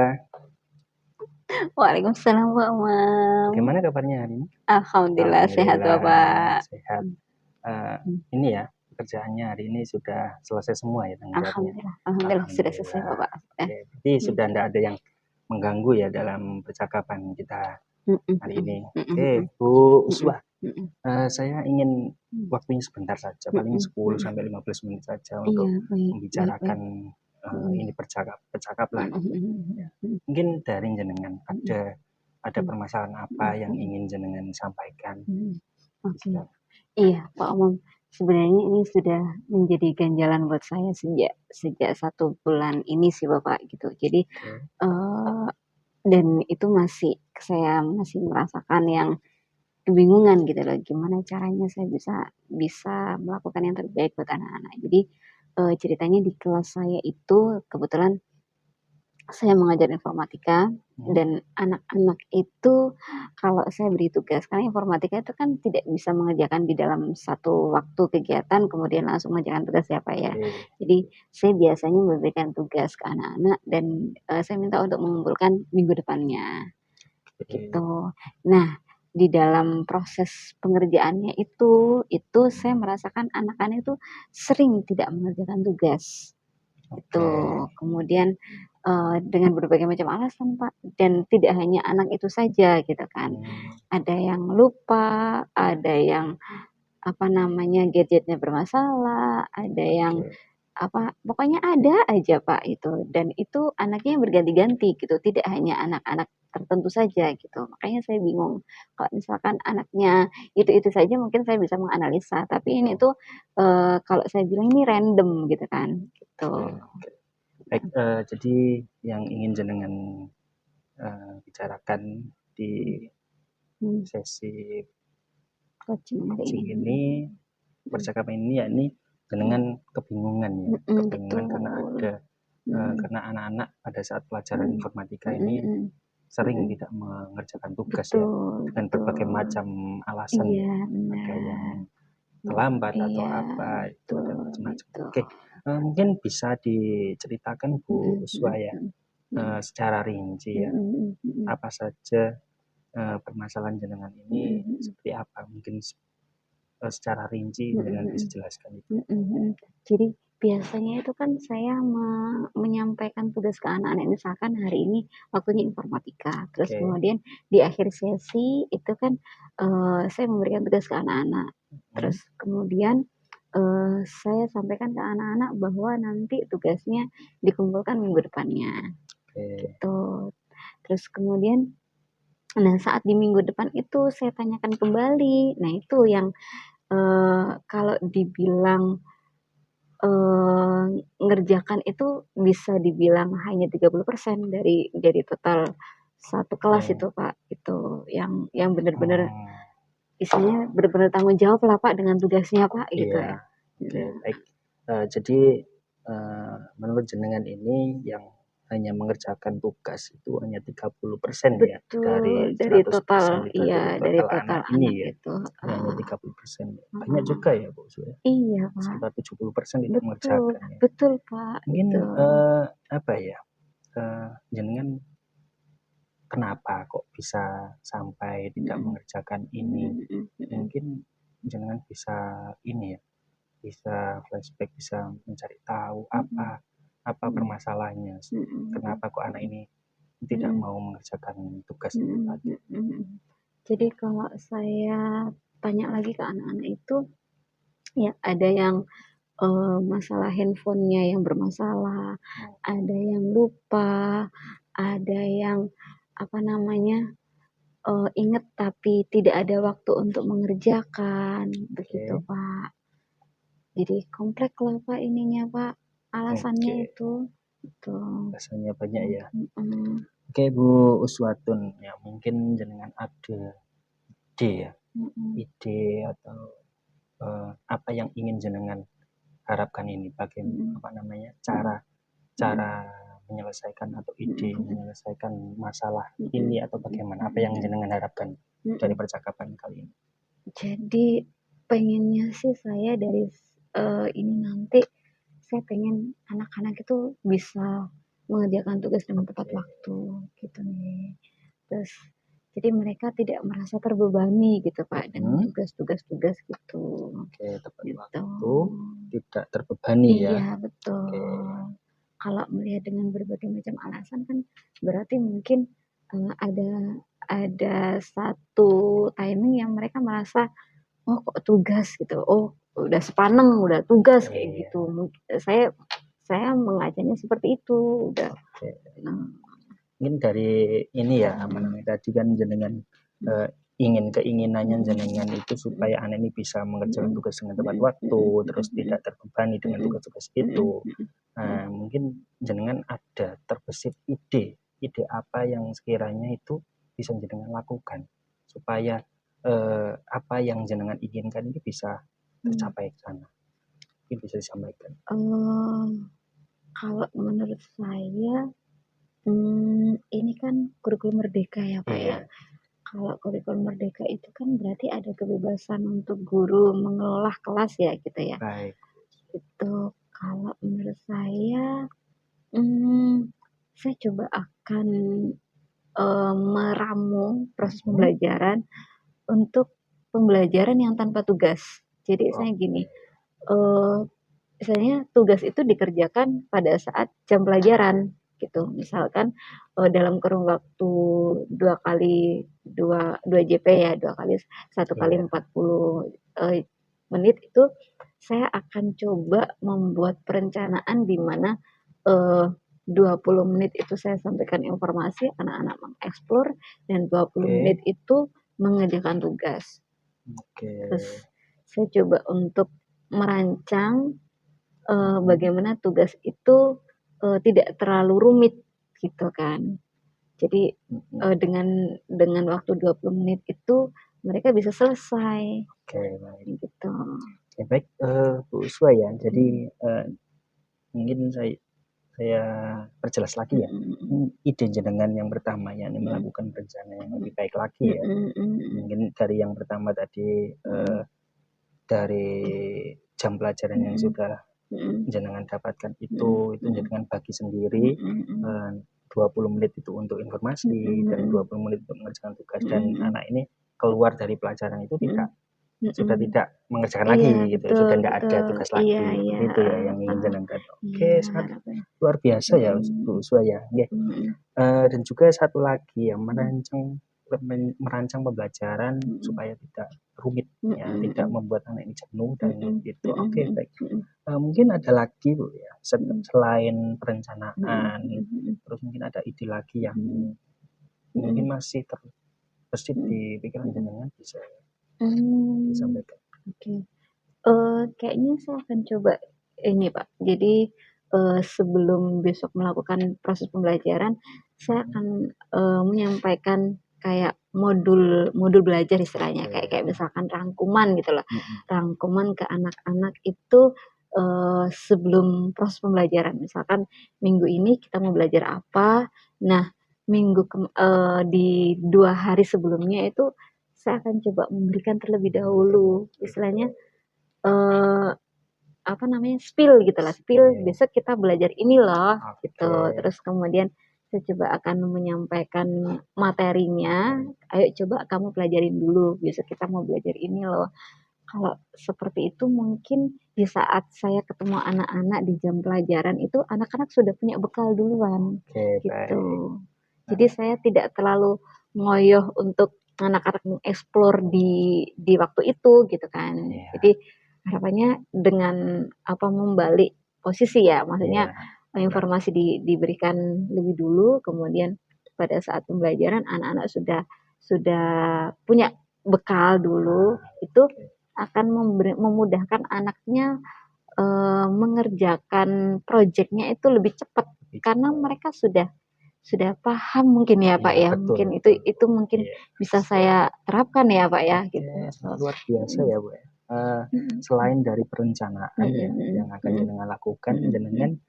Waalaikumsalam Pak Umam. Bagaimana kabarnya hari ini? Alhamdulillah sehat Bapak. Sehat. Ini ya pekerjaannya hari ini sudah selesai semua ya tanggung jawabnya. Alhamdulillah sudah selesai Bapak. Jadi sudah tidak ada yang mengganggu ya dalam percakapan kita hari ini. Oke Bu Uswa, saya ingin waktunya sebentar saja, paling 10 sampai 15 menit saja untuk membicarakan ini bercakap lah. Mungkin dari jenengan ada permasalahan apa yang ingin jenengan sampaikan? Iya Pak Umam, sebenarnya ini sudah menjadi ganjalan buat saya sejak 1 bulan ini sih Bapak gitu. Jadi dan itu saya masih merasakan yang kebingungan gitu loh, gimana caranya saya bisa melakukan yang terbaik buat anak-anak. Jadi ceritanya di kelas saya itu kebetulan saya mengajar informatika dan anak-anak itu kalau saya beri tugas, karena informatika itu kan tidak bisa mengerjakan di dalam satu waktu kegiatan kemudian langsung mengerjakan tugas siapa ya. Jadi saya biasanya memberikan tugas ke anak-anak dan saya minta untuk mengumpulkan minggu depannya gitu. Nah, di dalam proses pengerjaannya itu saya merasakan anak-anak itu sering tidak mengerjakan tugas gitu. Kemudian dengan berbagai macam alasan Pak, dan tidak hanya anak itu saja gitu kan. Ada yang lupa, ada yang gadgetnya bermasalah, ada yang pokoknya ada aja Pak itu, dan itu anaknya yang berganti-ganti gitu, tidak hanya anak-anak tertentu saja gitu. Makanya saya bingung kalau misalkan anaknya itu saja mungkin saya bisa menganalisa, tapi ini tuh kalau saya bilang ini random gitu kan gitu. Baik, jadi yang ingin jenengan bicarakan di sesi coaching ini, percakapan ini yakni jenengan kebingungan ya, karena ada karena anak-anak pada saat pelajaran informatika ini sering tidak mengerjakan tugas ya dengan berbagai macam alasan, ada yang terlambat atau apa itu ada macam-macam. Oke, mungkin bisa diceritakan Bu Uswa ya secara rinci ya apa saja permasalahan jenengan ini seperti apa, mungkin secara rinci dengan bisa jelaskan itu. Jadi biasanya itu kan saya menyampaikan tugas ke anak-anak, misalkan hari ini waktunya informatika, terus kemudian di akhir sesi itu kan saya memberikan tugas ke anak-anak, terus kemudian saya sampaikan ke anak-anak bahwa nanti tugasnya dikumpulkan minggu depannya, gitu. Terus kemudian, nah saat di minggu depan itu saya tanyakan kembali, nah itu yang kalau dibilang ngerjakan itu bisa dibilang hanya 30% dari total satu kelas itu Pak, itu yang benar-benar isinya benar-benar tanggung jawab lah Pak dengan tugasnya Pak, gitu ya. Baik. Jadi menurut jenengan ini yang hanya mengerjakan tugas itu hanya 30% ya dari total, 100% iya, dari total anak ini ya. itu. Hanya 30%. Banyak juga ya Bu Su ya. Iya Pak. Sekitar 70% tidak mengerjakan ya. Betul Pak. Mungkin apa ya? Jenengan kenapa kok bisa sampai tidak mengerjakan ini? Mungkin jenengan bisa ini ya, bisa flashback, bisa mencari tahu apa permasalahannya, kenapa kok anak ini tidak mau mengerjakan tugas itu tadi. Jadi kalau saya tanya lagi ke anak-anak itu, ya ada yang masalah handphonenya yang bermasalah, ada yang lupa, ada yang apa namanya, inget tapi tidak ada waktu untuk mengerjakan, begitu Pak. Jadi kompleks lah Pak ininya Pak, alasannya itu. Gitu. Alasannya banyak ya. Oke Bu Uswatun, ya mungkin jenengan ada ide ya, ide atau apa yang ingin jenengan harapkan ini, bagaimana cara menyelesaikan atau ide menyelesaikan masalah ini, atau bagaimana, apa yang jenengan harapkan dari percakapan kali ini? Jadi pengennya sih saya dari ini nanti saya pengen anak-anak itu bisa mengerjakan tugas dengan tepat waktu gitu nih. Terus jadi mereka tidak merasa terbebani gitu Pak dengan tugas-tugas gitu. Tepat waktu, tidak terbebani ya. Iya betul. Kalau melihat dengan berbagai macam alasan kan berarti mungkin ada satu timing yang mereka merasa, oh kok tugas gitu, oh udah sepaneng, udah tugas kayak gitu. Saya mengajanya seperti itu, udah. Mungkin dari ini ya, tadi kan jenengan keinginannya jenengan itu supaya anak ini bisa mengerjakan tugas dengan tepat waktu, terus tidak terbebani dengan tugas-tugas itu. Nah, mungkin jenengan ada terbesit ide apa yang sekiranya itu bisa jenengan lakukan supaya apa yang jenengan inginkan ini bisa tercapai ke sana. Mungkin bisa disampaikan. Kalau menurut saya, ini kan kurikulum merdeka ya Pak ya. Kalau kurikulum merdeka itu kan berarti ada kebebasan untuk guru mengelola kelas ya gitu ya. Baik. Itu kalau menurut saya, saya coba akan meramu proses pembelajaran untuk pembelajaran yang tanpa tugas. Jadi saya gini, misalnya tugas itu dikerjakan pada saat jam pelajaran gitu. Misalkan dalam kurun waktu 2 JP ya, 2 kali 1 kali 40 menit itu saya akan coba membuat perencanaan di mana 20 menit itu saya sampaikan informasi, anak-anak mengeksplor, dan 20 menit itu mengerjakan tugas. Terus saya coba untuk merancang bagaimana tugas itu tidak terlalu rumit gitu kan. Jadi dengan waktu 20 menit itu mereka bisa selesai. Baik. Gitu. Baik Bu Uswa ya. Jadi mungkin saya perjelas lagi ya. Ide jenengan yang pertama ya, melakukan rencana yang lebih baik lagi ya. Mungkin dari yang pertama tadi dari jam pelajaran yang sudah jenengan dapatkan itu jenengan bagi sendiri, 20 menit itu untuk informasi dan 20 menit untuk mengerjakan tugas, dan anak ini keluar dari pelajaran itu tidak sudah tidak mengerjakan Iya, lagi gitu, betul, sudah tidak ada betul. tugas Iya, lagi. iya, Begitu ya yang ingin heeh. jenengan. Oke, Iya, sangat harapannya. luar biasa ya Bu Uswa ya. Nggih. Dan juga satu lagi yang merancang pembelajaran supaya tidak rumit ya, tidak membuat anak ini jenuh dan itu. Oke, baik. Mungkin ada lagi Bu ya, selain perencanaan, terus mungkin ada ide lagi yang mungkin masih terbesit di pikiran jenengan, bisa disampaikan. Oke. Kayaknya saya akan coba ini Pak, jadi sebelum besok melakukan proses pembelajaran, saya akan menyampaikan kayak modul belajar istilahnya, kayak misalkan rangkuman gitu loh, rangkuman ke anak-anak itu sebelum proses pembelajaran. Misalkan minggu ini kita mau belajar apa, nah di 2 hari sebelumnya itu saya akan coba memberikan terlebih dahulu, istilahnya apa namanya, spill gitulah, besok kita belajar ini loh, gitu. Terus kemudian saya coba akan menyampaikan materinya, ayo coba kamu pelajarin dulu, besok kita mau belajar ini loh. Kalau seperti itu mungkin di saat saya ketemu anak-anak di jam pelajaran itu, anak-anak sudah punya bekal duluan, gitu. Jadi saya tidak terlalu ngoyoh untuk anak-anak mengeksplor di waktu itu, gitu kan. Jadi harapannya dengan membalik posisi ya, maksudnya informasi diberikan lebih dulu, kemudian pada saat pembelajaran anak-anak sudah punya bekal dulu, itu akan memudahkan anaknya mengerjakan proyeknya itu lebih cepat karena mereka sudah paham mungkin ya Pak ya, mungkin itu mungkin bisa saya terapkan ya Pak ya, gitu. Luar biasa ya Bu. Selain dari perencanaan yang akan jenengan lakukan, jenengan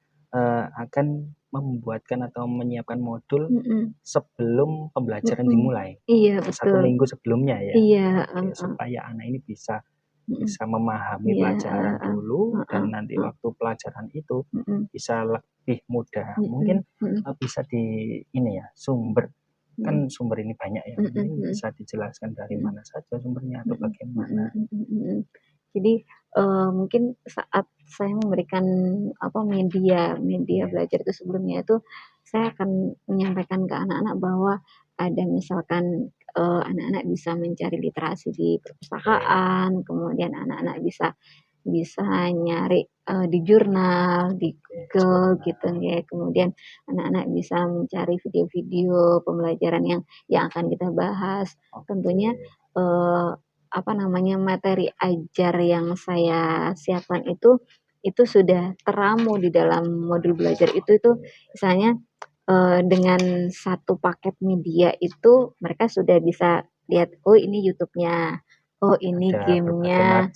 akan membuatkan atau menyiapkan modul sebelum pembelajaran dimulai. Iya, 1 betul. minggu sebelumnya ya. Iya, Supaya anak ini bisa memahami pelajaran dulu dan nanti waktu pelajaran itu bisa lebih mudah. Mungkin bisa sumber, kan sumber ini banyak ya, mungkin bisa dijelaskan dari mana saja sumbernya atau bagaimana. Jadi mungkin saat saya memberikan media belajar itu sebelumnya itu, saya akan menyampaikan ke anak-anak bahwa ada misalkan anak-anak bisa mencari literasi di perpustakaan, kemudian anak-anak bisa nyari di jurnal, di Google gitu ya. Kemudian anak-anak bisa mencari video-video pembelajaran yang akan kita bahas. Tentunya materi ajar yang saya siapkan itu sudah teramu di dalam modul belajar itu misalnya dengan satu paket media itu mereka sudah bisa lihat, oh ini YouTube-nya, oh ini game-nya,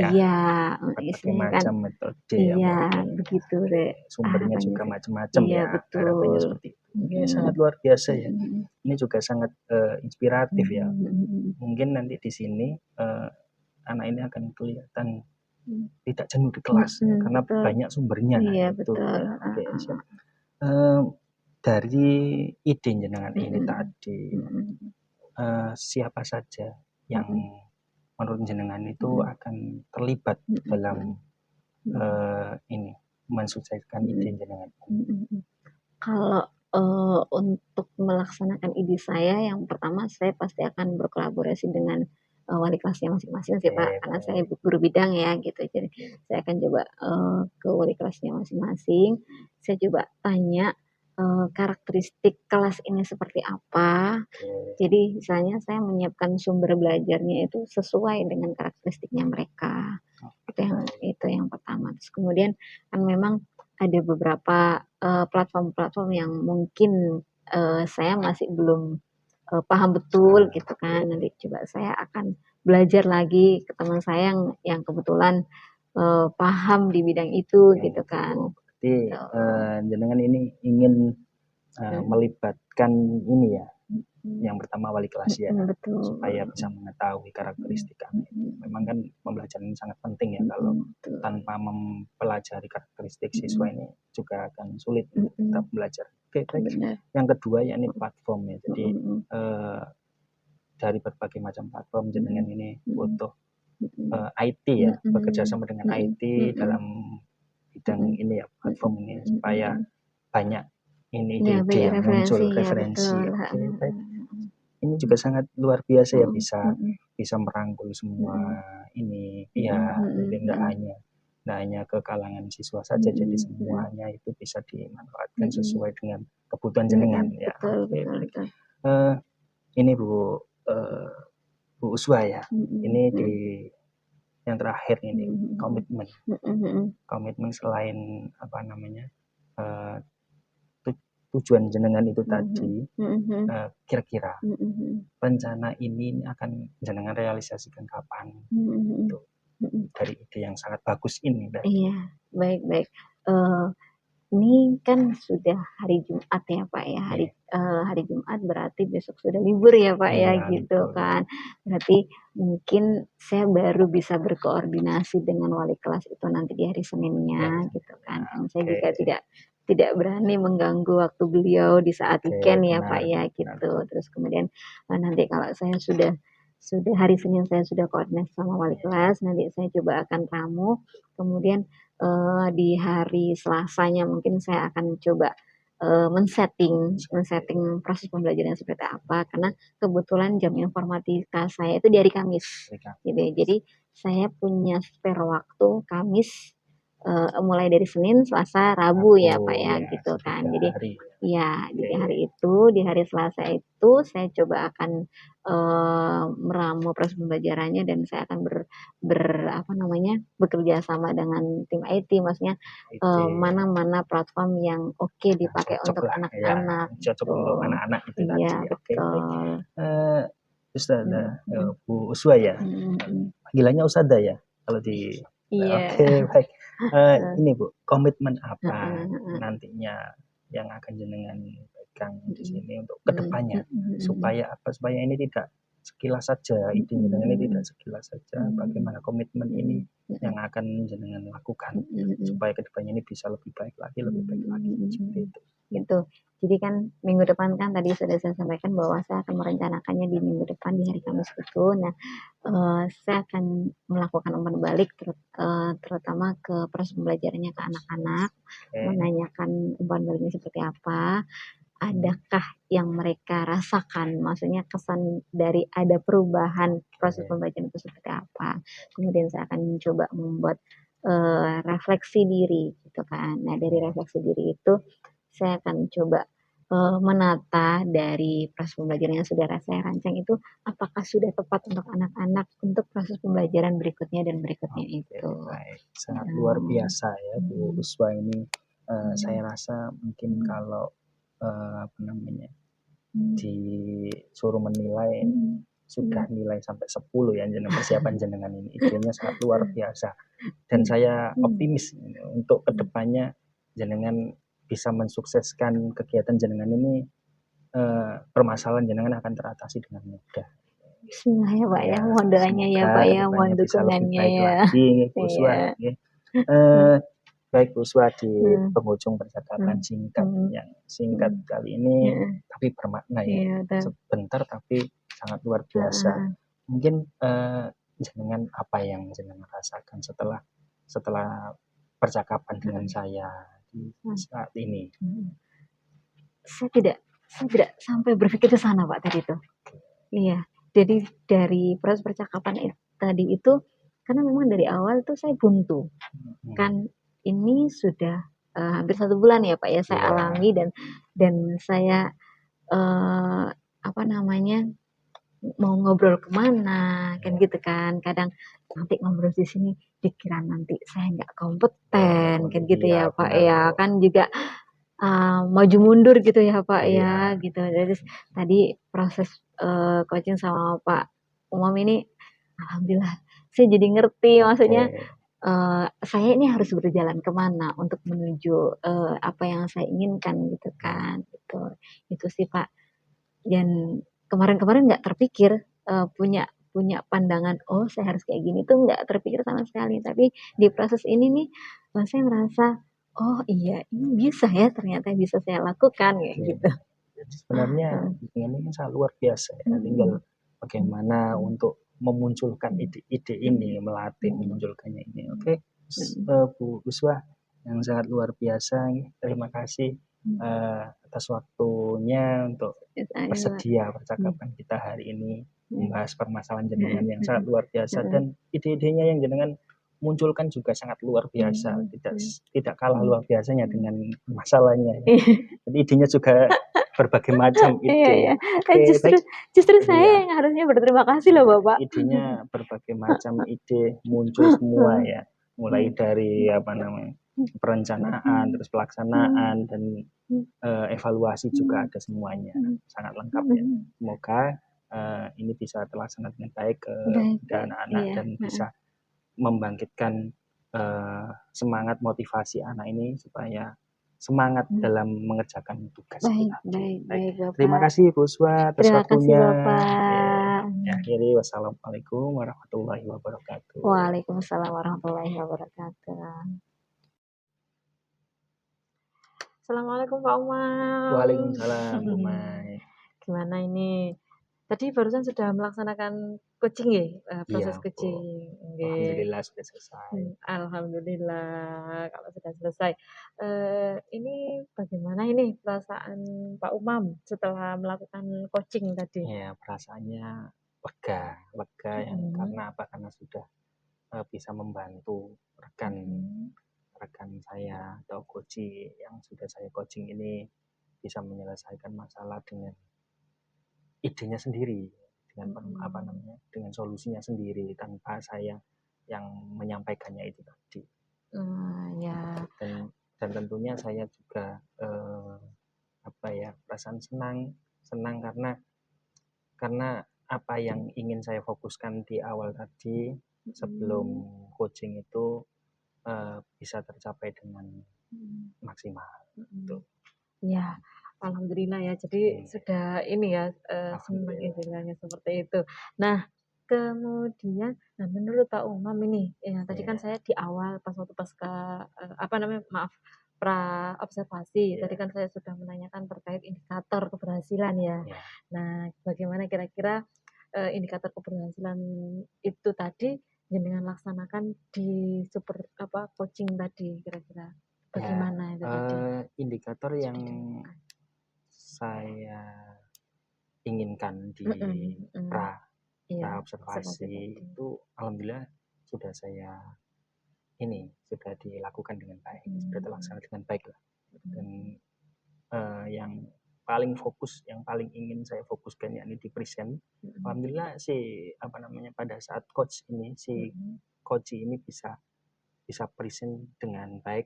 iya, isinya kan, metode iya begitu deh. Sumbernya juga macam-macam iya, ya. betul. Harapannya seperti itu. Oke, sangat luar biasa ya. Ini juga sangat inspiratif ya. Mungkin nanti di sini anak ini akan kelihatan tidak jenuh di kelas karena banyak sumbernya. Iya, itu. betul. Oke, siap. Dari ide jenengan ini tadi, siapa saja yang menurut jenengan itu akan terlibat dalam ini mensukseskan ide jenengan? Kalau untuk melaksanakan ide saya, yang pertama saya pasti akan berkolaborasi dengan wali kelasnya masing-masing sih Pak, karena saya guru bidang ya gitu. Jadi saya akan coba ke wali kelasnya masing-masing, saya coba tanya karakteristik kelas ini seperti apa. Jadi misalnya saya menyiapkan sumber belajarnya itu sesuai dengan karakteristiknya mereka. Itu yang pertama. Terus kemudian kan memang ada beberapa platform-platform yang mungkin saya masih belum paham betul gitu kan. Nanti coba saya akan belajar lagi ke teman saya yang kebetulan paham di bidang itu gitu kan. Berarti jenengan ini ingin melibatkan ini ya, yang pertama wali kelas ya, supaya bisa mengetahui karakteristik anak. Memang kan pembelajaran ini sangat penting ya, kalau tanpa mempelajari karakteristik siswa ini juga akan sulit untuk tetap belajar. Oke, baik. Yang kedua yakni platform ya. Jadi dari berbagai macam platform jenengan ini butuh IT ya, bekerja sama dengan IT dalam bidang ini ya, platform ini, supaya banyak ini Ya, ide-ide banyak yang muncul, referensi, ya referensi. betul. Oke, baik. Ini juga sangat luar biasa ya, bisa merangkul semua ini. Ya, jadi nggak hanya ke kalangan siswa saja, jadi semuanya itu bisa dimanfaatkan sesuai dengan kebutuhan jenengan ya. Betul, Oke, betul, baik. betul. Ini Bu Uswa ya. Ini di yang terakhir ini komitmen. Komitmen selain apa namanya tujuan jenengan itu tadi, kira-kira rencana ini akan jenengan realisasikan kapan? Itu dari ide yang sangat bagus ini. Iya, baik. Ini kan sudah hari Jumat ya Pak ya, hari Jumat berarti besok sudah libur ya Pak ya, gitu kan. Berarti mungkin saya baru bisa berkoordinasi dengan wali kelas itu nanti di hari Seninnya gitu kan. Dan saya juga tidak berani mengganggu waktu beliau di saat weekend ya Pak ya, gitu. Terus kemudian nanti kalau saya sudah hari Senin saya sudah koordinasi sama wali kelas, nanti saya coba akan ramu, kemudian di hari Selasanya mungkin saya akan coba men-setting proses pembelajaran seperti apa, karena kebetulan jam informatika saya itu di hari Kamis gitu. Jadi saya punya spare waktu Kamis, mulai dari Senin, Selasa, Rabu ya Pak ya, gitu kan. Jadi ya di hari itu, di hari Selasa itu saya coba akan meramu proses pembelajarannya, dan saya akan bekerja sama dengan tim IT, maksudnya mana platform yang oke dipakai untuk anak-anak. Cocok untuk anak-anak itu tadi. Iya, betul. Ustazah Bu Uswa ya. Panggilannya Ustazah ya kalau di Oke, baik. Ini Bu, komitmen apa nantinya yang akan jenengan pegang di sini untuk kedepannya, supaya ini tidak sekilas saja, ide jenengan ini tidak sekilas saja, bagaimana komitmen ini yang akan jenengan lakukan supaya kedepannya ini bisa lebih baik lagi seperti itu. Gitu. Jadi kan minggu depan kan tadi sudah saya sampaikan bahwa saya akan merencanakannya di minggu depan di hari Kamis itu. Nah, saya akan melakukan umpan balik terutama ke proses pembelajarannya ke anak-anak, menanyakan umpan baliknya seperti apa, adakah yang mereka rasakan, maksudnya kesan dari ada perubahan proses pembelajaran itu seperti apa. Kemudian saya akan coba membuat refleksi diri gitu kan. Nah, dari refleksi diri itu saya akan coba menata dari proses pembelajaran yang sudah saya rancang itu apakah sudah tepat untuk anak-anak untuk proses pembelajaran berikutnya dan berikutnya itu. Baik. Sangat luar biasa ya Bu Uswa ini. Saya rasa mungkin kalau disuruh menilai sudah nilai sampai 10 ya persiapan jenengan ini. Idenya sangat luar biasa. Dan saya optimis untuk kedepannya jenengan bisa mensukseskan kegiatan jenengan ini, permasalahan jenengan akan teratasi dengan mudah. Bismillah ya Pak ya, mohon doanya ya Pak ya, mohon dukungannya ya. Bu Uswa. Baik Bu Uswa, di penghujung percakapan yang singkat kali ini, tapi bermakna ya. Sebentar tapi sangat luar biasa. Mungkin jenengan apa yang jenengan rasakan setelah percakapan dengan saya di saat ini? Saya tidak sampai berpikir ke sana Pak tadi itu. Iya, jadi dari proses percakapan tadi itu, karena memang dari awal tuh saya buntu. Kan ini sudah hampir 1 bulan ya Pak ya saya alami, dan saya mau ngobrol kemana kan gitu kan. Kadang nanti ngobrol di sini dikira nanti saya nggak kompeten kan gitu ya Pak ya. Kan juga maju mundur gitu ya Pak ya gitu. Jadi tadi proses coaching sama Pak Umam ini alhamdulillah saya jadi ngerti, maksudnya saya ini harus berjalan kemana untuk menuju apa yang saya inginkan gitu kan, gitu. Itu sih Pak. Dan kemarin nggak terpikir punya pandangan, oh saya harus kayak gini tuh nggak terpikir sama sekali. Tapi di proses ini nih saya merasa, oh iya ini bisa ya, ternyata bisa saya lakukan ya gitu. Jadi sebenarnya ini kan sangat luar biasa ya. Tinggal bagaimana untuk memunculkan ide-ide ini, melatih memunculkannya ini. Oke, Bu Uswah yang sangat luar biasa. Terima kasih atas waktunya untuk bersedia percakapan kita hari ini membahas permasalahan jenengan yang sangat luar biasa, dan ide-idenya yang jenengan munculkan juga sangat luar biasa, tidak kalah luar biasanya dengan masalahnya. Jadi idenya juga berbagai macam ide. Iya. Justru saya yang harusnya berterima kasih loh Bapak. Idenya berbagai macam ide muncul semua ya, mulai dari perencanaan, terus pelaksanaan, dan evaluasi juga ada semuanya, sangat lengkap ya. Semoga ini bisa terlaksana dengan baik ke anak-anak dan bisa membangkitkan semangat motivasi anak ini supaya semangat dalam mengerjakan tugas. Baik, Bapak. Terima kasih Bu Uswah atas Terima kasih waktunya. Bapak. Akhiri, wassalamualaikum warahmatullahi wabarakatuh. Waalaikumsalam warahmatullahi wabarakatuh. Assalamualaikum Pak Umar. Waalaikumsalam Bu Mai. Gimana ini? Tadi barusan sudah melaksanakan coaching ya, proses Iya, coaching. Alhamdulillah sudah selesai. Alhamdulillah kalau sudah selesai. Ini bagaimana ini perasaan Pak Umam setelah melakukan coaching tadi? Ya, perasaannya lega yang karena apa? Karena sudah bisa membantu rekan saya atau coach yang sudah saya coaching ini bisa menyelesaikan masalah dengan idenya sendiri, dengan dengan solusinya sendiri tanpa saya yang menyampaikannya itu tadi. Dan tentunya saya juga perasaan senang karena apa yang ingin saya fokuskan di awal tadi sebelum coaching itu bisa tercapai dengan maksimal. Ya, alhamdulillah ya. Jadi sudah ini ya, senang istilahnya seperti itu. Nah, kemudian, menurut Pak Umam ini, ya tadi kan saya di awal pas observasi, tadi kan saya sudah menanyakan terkait indikator keberhasilan ya. Nah, bagaimana kira-kira indikator keberhasilan itu tadi jenengan laksanakan di coaching tadi kira-kira? Bagaimana itu tadi? Indikator yang saya inginkan di pra observasi itu alhamdulillah sudah dilakukan dengan baik, sudah terlaksana dengan baik lah. Dan yang paling ingin saya fokuskan yakni di present. Alhamdulillah pada saat coach ini bisa present dengan baik.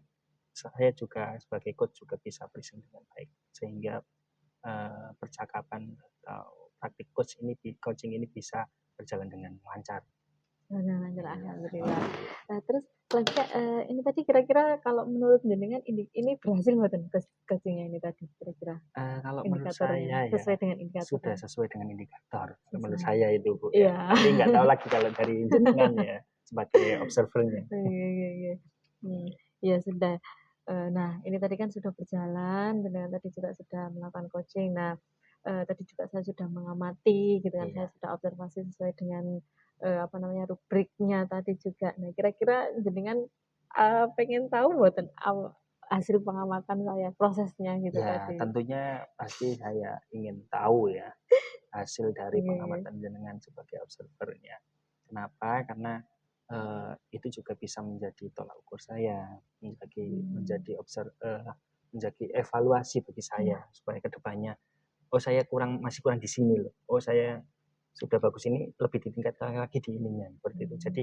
Saya juga sebagai coach juga bisa present dengan baik, sehingga percakapan atau praktik coaching ini bisa berjalan dengan lancar. Alhamdulillah. Terus ini tadi kira-kira kalau menurut jenengan ini berhasil nggak coachingnya ini tadi kira-kira? Kalau menurut saya sesuai dengan indikator. Sudah sesuai dengan indikator. Menurut saya itu Bu. Ya. Tapi nggak tahu lagi kalau dari jenengan ya sebagai observernya. Ya sudah. Nah, ini tadi kan sudah berjalan, dan tadi juga sudah melakukan coaching. Nah, tadi juga saya sudah mengamati, gitu kan, saya sudah observasi sesuai dengan rubriknya tadi juga. Nah, kira-kira jenengan pengen tahu buatan hasil pengamatan saya, prosesnya gitu tadi. Tentunya pasti saya ingin tahu ya hasil dari pengamatan jenengan sebagai observernya. Kenapa? Karena itu juga bisa menjadi tolak ukur saya, menjadi evaluasi bagi saya supaya kedepannya saya masih kurang di sini loh, saya sudah bagus ini, lebih ditingkatkan lagi di ininya seperti itu. Jadi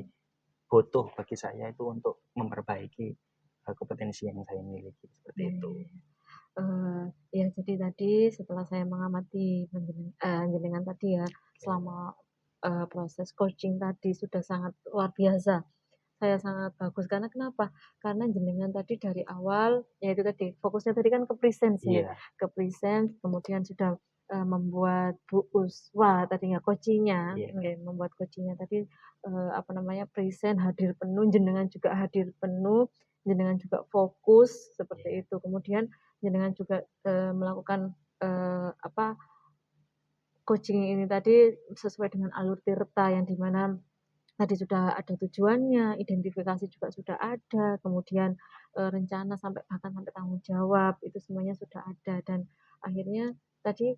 butuh bagi saya itu untuk memperbaiki kompetensi yang saya miliki seperti itu. Ya, jadi tadi setelah saya mengamati jenengan tadi ya, selama proses coaching tadi sudah sangat luar biasa. Saya sangat bagus karena kenapa? Karena jenengan tadi dari awal yaitu tadi fokusnya tadi kan ke present ya. Ke present, kemudian sudah membuat Bu Uswah tadinya coachingnya, membuat coachingnya tadi present, hadir penuh, jenengan juga hadir penuh, jenengan juga fokus seperti itu. Kemudian jenengan juga melakukan coaching ini tadi sesuai dengan alur tirta yang dimana tadi sudah ada tujuannya, identifikasi juga sudah ada, kemudian rencana bahkan sampai tanggung jawab itu semuanya sudah ada, dan akhirnya tadi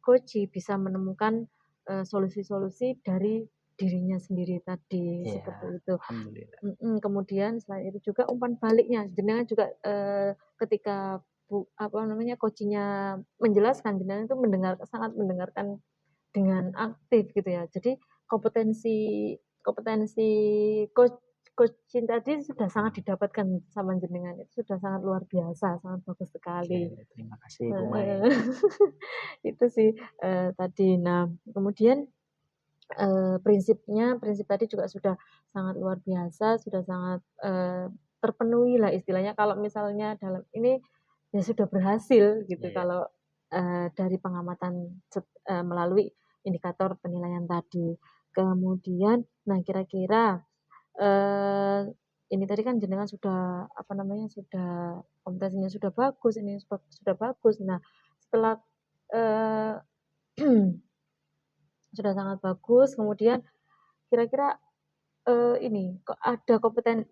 coach bisa menemukan solusi-solusi dari dirinya sendiri tadi seperti itu. Alhamdulillah. Kemudian selain itu juga umpan baliknya, jenengan juga ketika coachnya menjelaskan, jenengan itu sangat mendengarkan dengan aktif gitu ya. Jadi kompetensi kompetensi coaching tadi sudah sangat didapatkan sama jenengan, itu sudah sangat luar biasa, sangat bagus sekali. Terima kasih Bu Mai. Itu sih tadi. Nah, kemudian prinsip tadi juga sudah sangat luar biasa, sudah sangat terpenuhi lah istilahnya. Kalau misalnya dalam ini ya sudah berhasil gitu. Kalau dari pengamatan melalui indikator penilaian tadi. Kemudian, nah kira-kira ini tadi kan jenengan sudah sudah kompetensinya sudah bagus, ini sudah bagus. Nah, setelah sudah sangat bagus, kemudian kira-kira ini kok ada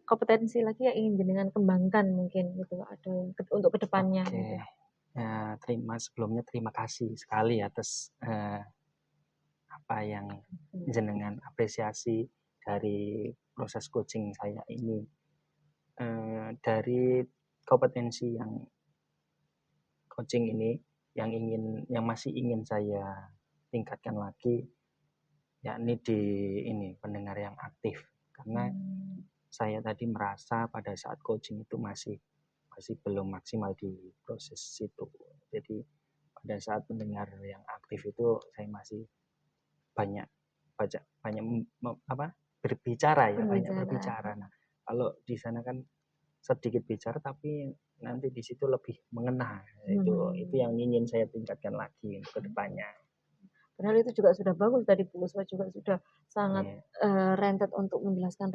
kompetensi lagi yang ingin jenengan kembangkan mungkin gitu, ada untuk kedepannya gitu. Ya, sebelumnya terima kasih sekali atas apa yang jenengan apresiasi dari proses coaching saya ini. Dari kompetensi yang coaching ini yang masih ingin saya tingkatkan lagi, yakni di pendengar yang aktif, karena saya tadi merasa pada saat coaching itu masih belum maksimal di proses itu. Jadi pada saat mendengar yang aktif itu saya masih banyak berbicara. Nah, kalau di sana kan sedikit bicara tapi nanti di situ lebih mengena. Itu yang ingin saya tingkatkan lagi untuk kedepannya. Padahal itu juga sudah bagus, tadi Bu Uswa juga sudah sangat rentet untuk menjelaskan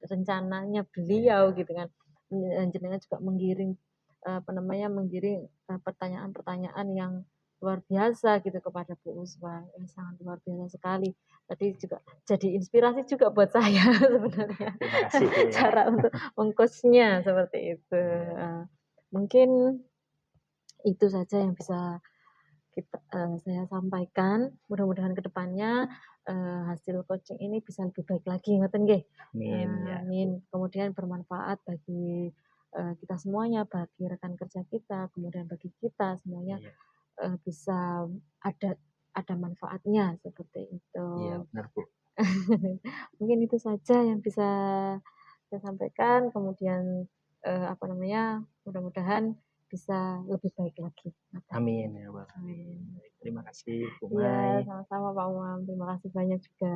rencananya beliau gitu kan. Jenengan juga menggiring pertanyaan-pertanyaan yang luar biasa gitu kepada Bu Uswa, sangat luar biasa sekali. Tadi juga jadi inspirasi juga buat saya sebenarnya. Terima kasih. Cara untuk mengcoachnya seperti itu. Mungkin itu saja yang bisa saya sampaikan. Mudah-mudahan kedepannya hasil coaching ini bisa lebih baik lagi, ngoten nggih. Amin. Kemudian bermanfaat bagi kita semuanya, bagi rekan kerja kita, kemudian bagi kita semuanya bisa ada manfaatnya seperti itu. Iya, benar Bu. Mungkin itu saja yang bisa saya sampaikan. Kemudian mudah-mudahan bisa lebih baik lagi. Amin ya Allah. Terima kasih Bu Mai. Iya, sama-sama Pak Umam. Terima kasih banyak juga.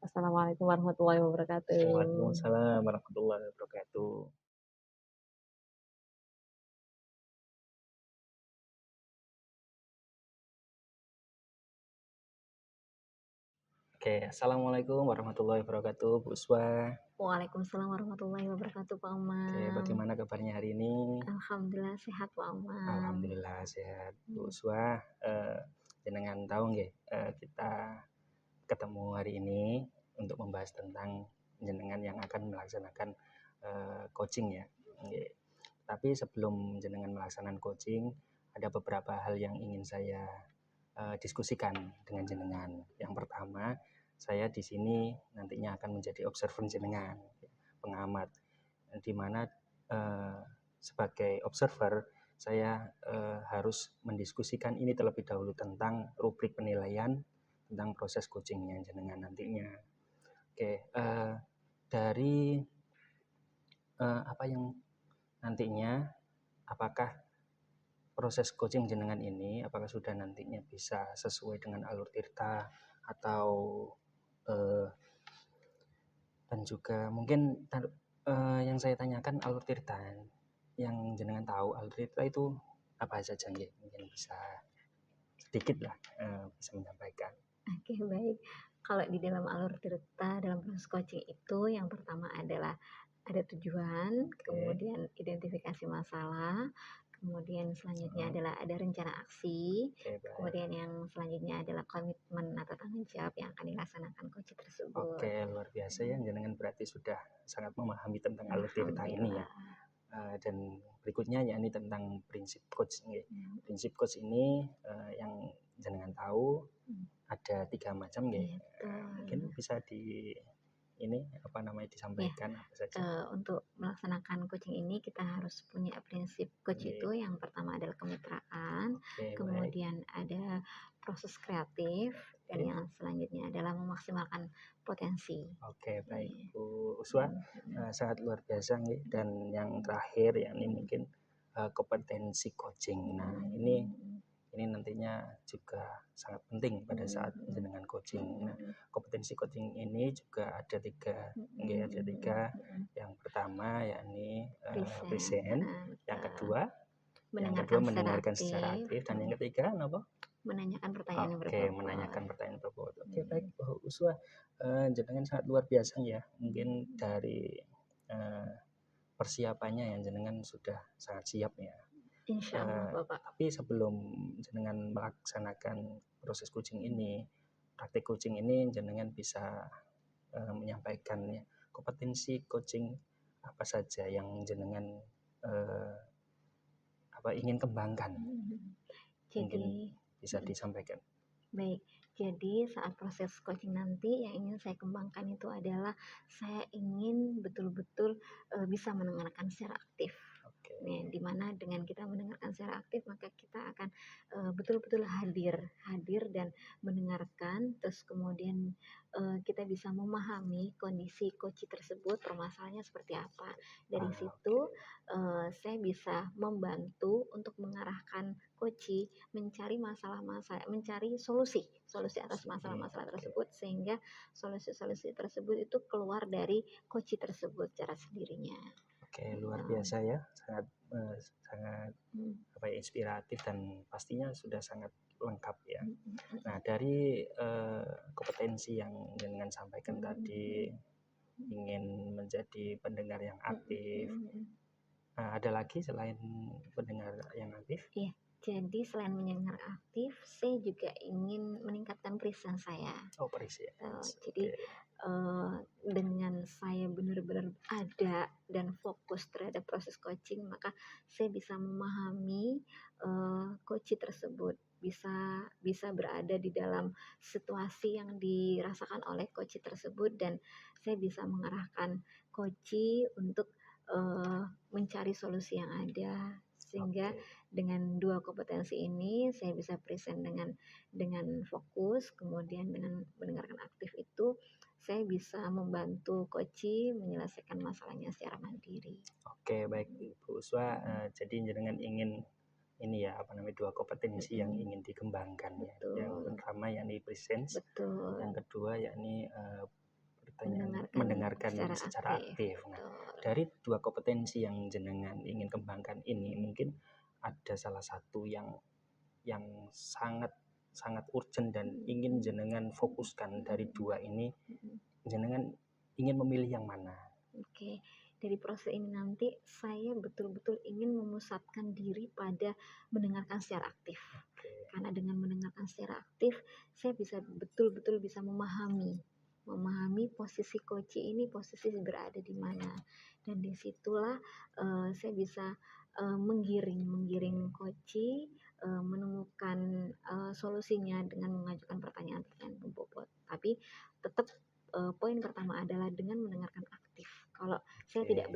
Assalamualaikum warahmatullahi wabarakatuh. Waalaikumsalam warahmatullahi wabarakatuh. Oke, assalamualaikum warahmatullahi wabarakatuh, Bu Uswa. Waalaikumsalam warahmatullahi wabarakatuh, Pak Umam. Oke, bagaimana kabarnya hari ini? Alhamdulillah sehat, Pak Umam. Alhamdulillah sehat, Bu Uswa. Jenengan tahu nggih, kita ketemu hari ini untuk membahas tentang jenengan yang akan melaksanakan coaching ya. Tapi sebelum jenengan melaksanakan coaching, ada beberapa hal yang ingin saya diskusikan dengan jenengan. Yang pertama, saya di sini nantinya akan menjadi observer jenengan, pengamat, di mana sebagai observer saya harus mendiskusikan ini terlebih dahulu tentang rubrik penilaian tentang proses coachingnya jenengan nantinya. Oke, dari apa yang nantinya, apakah proses coaching jenengan ini apakah sudah nantinya bisa sesuai dengan alur tirta atau dan juga mungkin yang saya tanyakan alur tirta yang jenengan tahu alur tirta itu apa saja nggih, mungkin bisa sedikit lah bisa menyampaikan. Oke, baik. Kalau di dalam alur tirta dalam proses coaching itu yang pertama adalah ada tujuan, kemudian identifikasi masalah, kemudian selanjutnya adalah ada rencana aksi, Oke, baik. kemudian yang selanjutnya adalah komitmen atau tanggung jawab yang akan dilaksanakan coach tersebut. Oke, luar biasa ya, jenengan berarti sudah sangat memahami tentang alutsista ini ya. Dan berikutnya yakni tentang prinsip coach. Prinsip coach ini yang jenengan tahu ada 3 macam ya. Mungkin bisa disampaikan apa saja. Untuk melaksanakan coaching ini kita harus punya prinsip coach itu yang pertama adalah kemitraan, kemudian ada proses kreatif, dan yang selanjutnya adalah memaksimalkan potensi. Oke, baik Bu Uswa, sangat luar biasa nih. Dan yang terakhir yakni mungkin kompetensi coaching. Nah, ini nantinya juga sangat penting pada saat jenengan coaching. Nah, kompetensi coaching ini juga ada 3. Ada 3. Yang pertama yakni present, yang kedua mendengarkan secara aktif, dan yang ketiga apa? Menanyakan pertanyaan yang berbobot. Oke, menanyakan pertanyaan berbobot. Oke, baik Bu Uswa, jenengan sangat luar biasa ya. Mungkin dari persiapannya yang jenengan sudah sangat siap ya. Insya Allah Bapak. Tapi sebelum jenengan melaksanakan proses coaching ini, praktik coaching ini, jenengan bisa menyampaikan ya, kompetensi coaching apa saja yang jenengan ingin kembangkan. Mungkin bisa disampaikan. Baik, jadi saat proses coaching nanti yang ingin saya kembangkan itu adalah saya ingin betul-betul bisa mendengarkan secara aktif. Nah, dimana dengan kita mendengarkan secara aktif maka kita akan betul-betul hadir dan mendengarkan, terus kemudian kita bisa memahami kondisi coach tersebut, permasalahannya seperti apa. Dari situ saya bisa membantu untuk mengarahkan coach mencari mencari solusi atas masalah-masalah tersebut, sehingga solusi-solusi tersebut itu keluar dari coach tersebut secara sendirinya. Oke, luar biasa ya, sangat inspiratif dan pastinya sudah sangat lengkap ya. Nah, dari kompetensi yang jenengan sampaikan tadi, ingin menjadi pendengar yang aktif, ada lagi selain pendengar yang aktif? Iya, jadi selain mendengar aktif, saya juga ingin meningkatkan presence saya. Oh, presence. Jadi dengan saya benar-benar ada dan fokus terhadap proses coaching, maka saya bisa memahami coach tersebut, bisa berada di dalam situasi yang dirasakan oleh coach tersebut, dan saya bisa mengarahkan coach untuk mencari solusi yang ada, sehingga dengan 2 kompetensi ini saya bisa present dengan fokus, kemudian dengan mendengarkan aktif itu saya bisa membantu coach menyelesaikan masalahnya secara mandiri. Oke, baik Bu Uswa, jadi jenengan ingin 2 kompetensi yang ingin dikembangkan. Betul. Yang pertama yakni presence. Betul. Yang kedua yakni mendengarkan secara aktif. Nah, dari 2 kompetensi yang jenengan ingin kembangkan ini, mungkin ada salah satu yang sangat urgent dan ingin jenengan fokuskan. Dari 2 ini, jenengan ingin memilih yang mana? Oke, dari proses ini nanti saya betul-betul ingin memusatkan diri pada mendengarkan secara aktif. Karena dengan mendengarkan secara aktif, saya bisa betul-betul bisa memahami posisi coach ini, posisi berada di mana, dan disitulah saya bisa menggiring coach menemukan solusinya dengan mengajukan pertanyaan-pertanyaan berbobot. Tapi tetap poin pertama adalah dengan mendengarkan aktif. Kalau saya tidak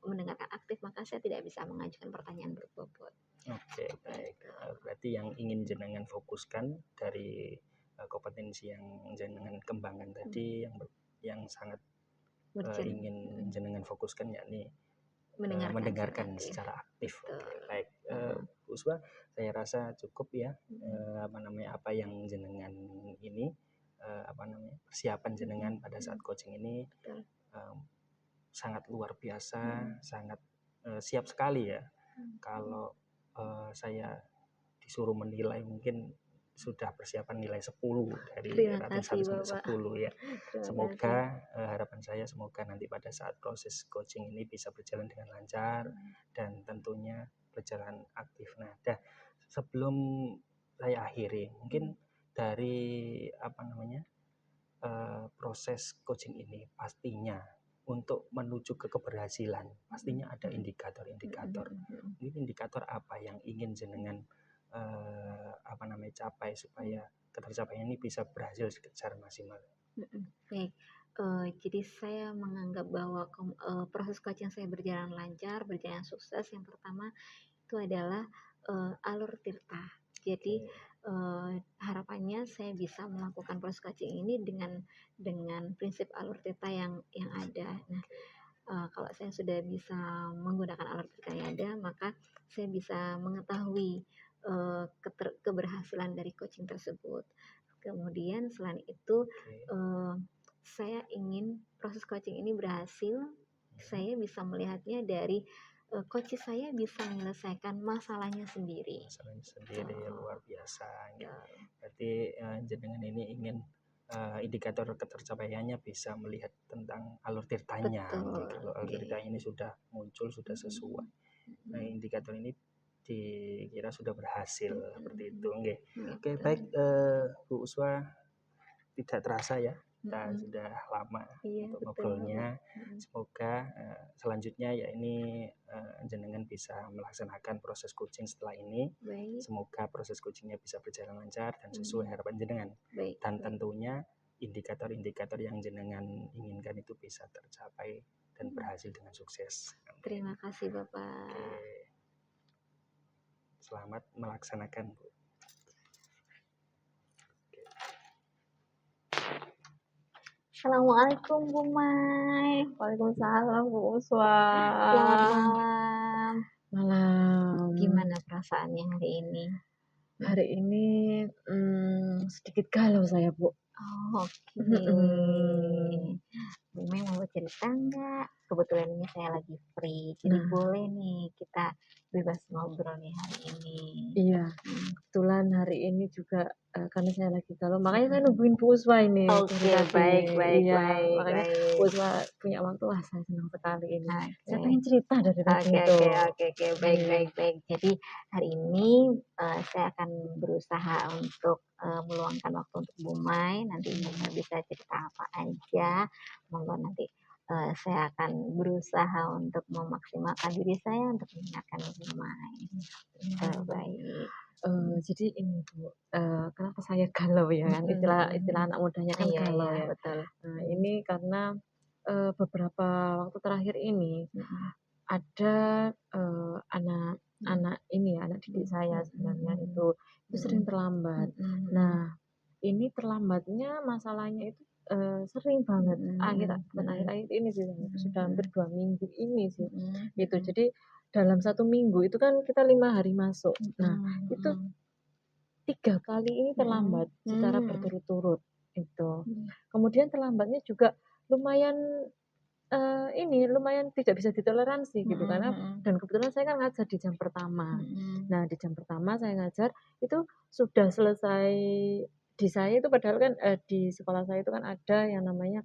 mendengarkan aktif, maka saya tidak bisa mengajukan pertanyaan berbobot. Oke, baik. Berarti yang ingin jenengan fokuskan dari kompetensi yang jenengan kembangkan tadi, yang sangat ingin jenengan fokuskan yakni mendengarkan secara aktif. Oke, baik. Bu Uswa, saya rasa cukup ya apa yang jenengan ini persiapan jenengan pada saat coaching ini sangat luar biasa, sangat siap sekali ya. Kalau saya disuruh menilai, mungkin sudah persiapan nilai 10 dari Terima rating kasih 1 sampai Bapak. 10 ya. Terima Semoga kasih. harapan saya semoga nanti pada saat proses coaching ini bisa berjalan dengan lancar dan tentunya berjalan aktif. Nah, sebelum saya akhiri, mungkin dari proses coaching ini pastinya untuk menuju ke keberhasilan pastinya ada indikator-indikator. Ini indikator apa yang ingin jenengan capai supaya ketercapaian ini bisa berhasil secara maksimal. Baik, jadi saya menganggap bahwa proses coaching saya berjalan lancar, berjalan sukses. Yang pertama itu adalah alur tirta. Jadi harapannya saya bisa melakukan proses coaching ini dengan prinsip alur tirta yang ada. Nah, kalau saya sudah bisa menggunakan alur tirta yang ada, maka saya bisa mengetahui keberhasilan dari coaching tersebut. Kemudian selain itu saya ingin proses coaching ini berhasil. Saya bisa melihatnya dari coach saya bisa menyelesaikan masalahnya sendiri. Luar biasa. Berarti jenengan ini ingin indikator ketercapaiannya bisa melihat tentang alur tirtanya. Kalau alur tirtanya ini sudah muncul, sudah sesuai. Nah, indikator ini dikira sudah berhasil seperti itu. Oke, baik Bu Uswa, tidak terasa ya kita sudah lama untuk ngobrolnya. Semoga selanjutnya ya ini jenengan bisa melaksanakan proses coaching setelah ini. Semoga proses coachingnya bisa berjalan lancar dan sesuai harapan jenengan. Dan tentunya indikator-indikator yang jenengan inginkan itu bisa tercapai dan berhasil dengan sukses. Terima kasih Bapak. Oke. Selamat melaksanakan, Bu. Assalamualaikum Bu Mai. Waalaikumsalam Bu Uswa. Selamat malam. Malam. Gimana perasaannya hari ini? Hari ini sedikit galau saya, Bu. Oh, oke. Bu Mai mau cerita nggak? Kebetulan ini saya lagi free, jadi boleh nih kita bebas ngobrol nih hari ini. Iya, kebetulan hari ini juga karena saya lagi galau, makanya saya nungguin Bu Uswa ini. Oke, baik. Makanya Bu Uswa punya waktu, wah saya senang sekali ini. Saya pengen cerita dari tadi itu. Oke, baik. Jadi hari ini saya akan berusaha untuk meluangkan waktu untuk Bu Mai. Nanti Bu Mai bisa cerita apa aja. Monggo nanti saya akan berusaha untuk memaksimalkan diri saya untuk mendengarkan Bu Mai. Baik. Jadi ini Bu, kenapa saya galau ya kan, istilah anak mudanya kan galau ya. Betul. Nah, ini karena beberapa waktu terakhir ini ada anak didik saya sebenarnya itu sering terlambat. Nah, ini terlambatnya masalahnya itu sering banget akhir-akhir ini sih, sudah hampir 2 minggu ini sih. Gitu. Jadi dalam 1 minggu itu kan kita 5 hari masuk. Nah, itu 3 kali ini terlambat secara berturut-turut itu. Kemudian terlambatnya juga lumayan tidak bisa ditoleransi gitu karena dan kebetulan saya kan ngajar di jam pertama. Nah, di jam pertama saya ngajar itu sudah selesai di saya itu padahal kan di sekolah saya itu kan ada yang namanya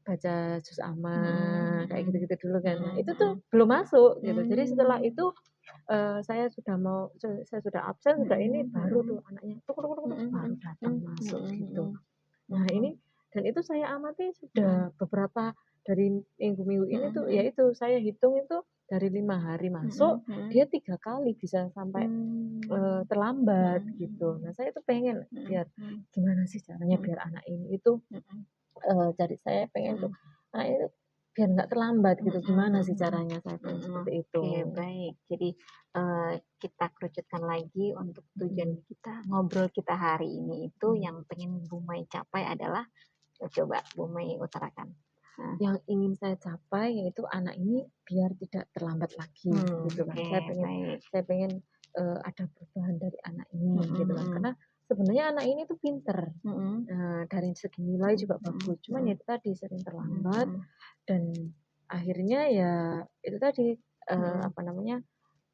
baca juz amma kayak gitu-gitu dulu kan. Nah, itu tuh belum masuk gitu. Jadi setelah itu saya sudah absen, sudah ini baru tuh anaknya baru datang masuk gitu. Nah, ini dan itu saya amati sudah beberapa dari minggu-minggu ini tuh yaitu saya hitung itu dari 5 hari masuk dia 3 kali bisa sampai terlambat gitu. Nah, saya tuh pengen biar gimana sih caranya biar anak ini itu saya pengen tuh anak itu biar nggak terlambat gitu. Gimana sih caranya saya pengen seperti itu. Oke, baik. Jadi kita kerucutkan lagi untuk tujuan kita ngobrol kita hari ini itu yang pengen Bu Mai capai adalah coba Bu Mai utarakan. Yang ingin saya capai yaitu anak ini biar tidak terlambat lagi gitu kan. Saya pengen ada perubahan dari anak ini gitu kan. Karena sebenarnya anak ini tuh pinter. Dari segi nilai juga bagus. Cuman ya tadi sering terlambat dan akhirnya ya itu tadi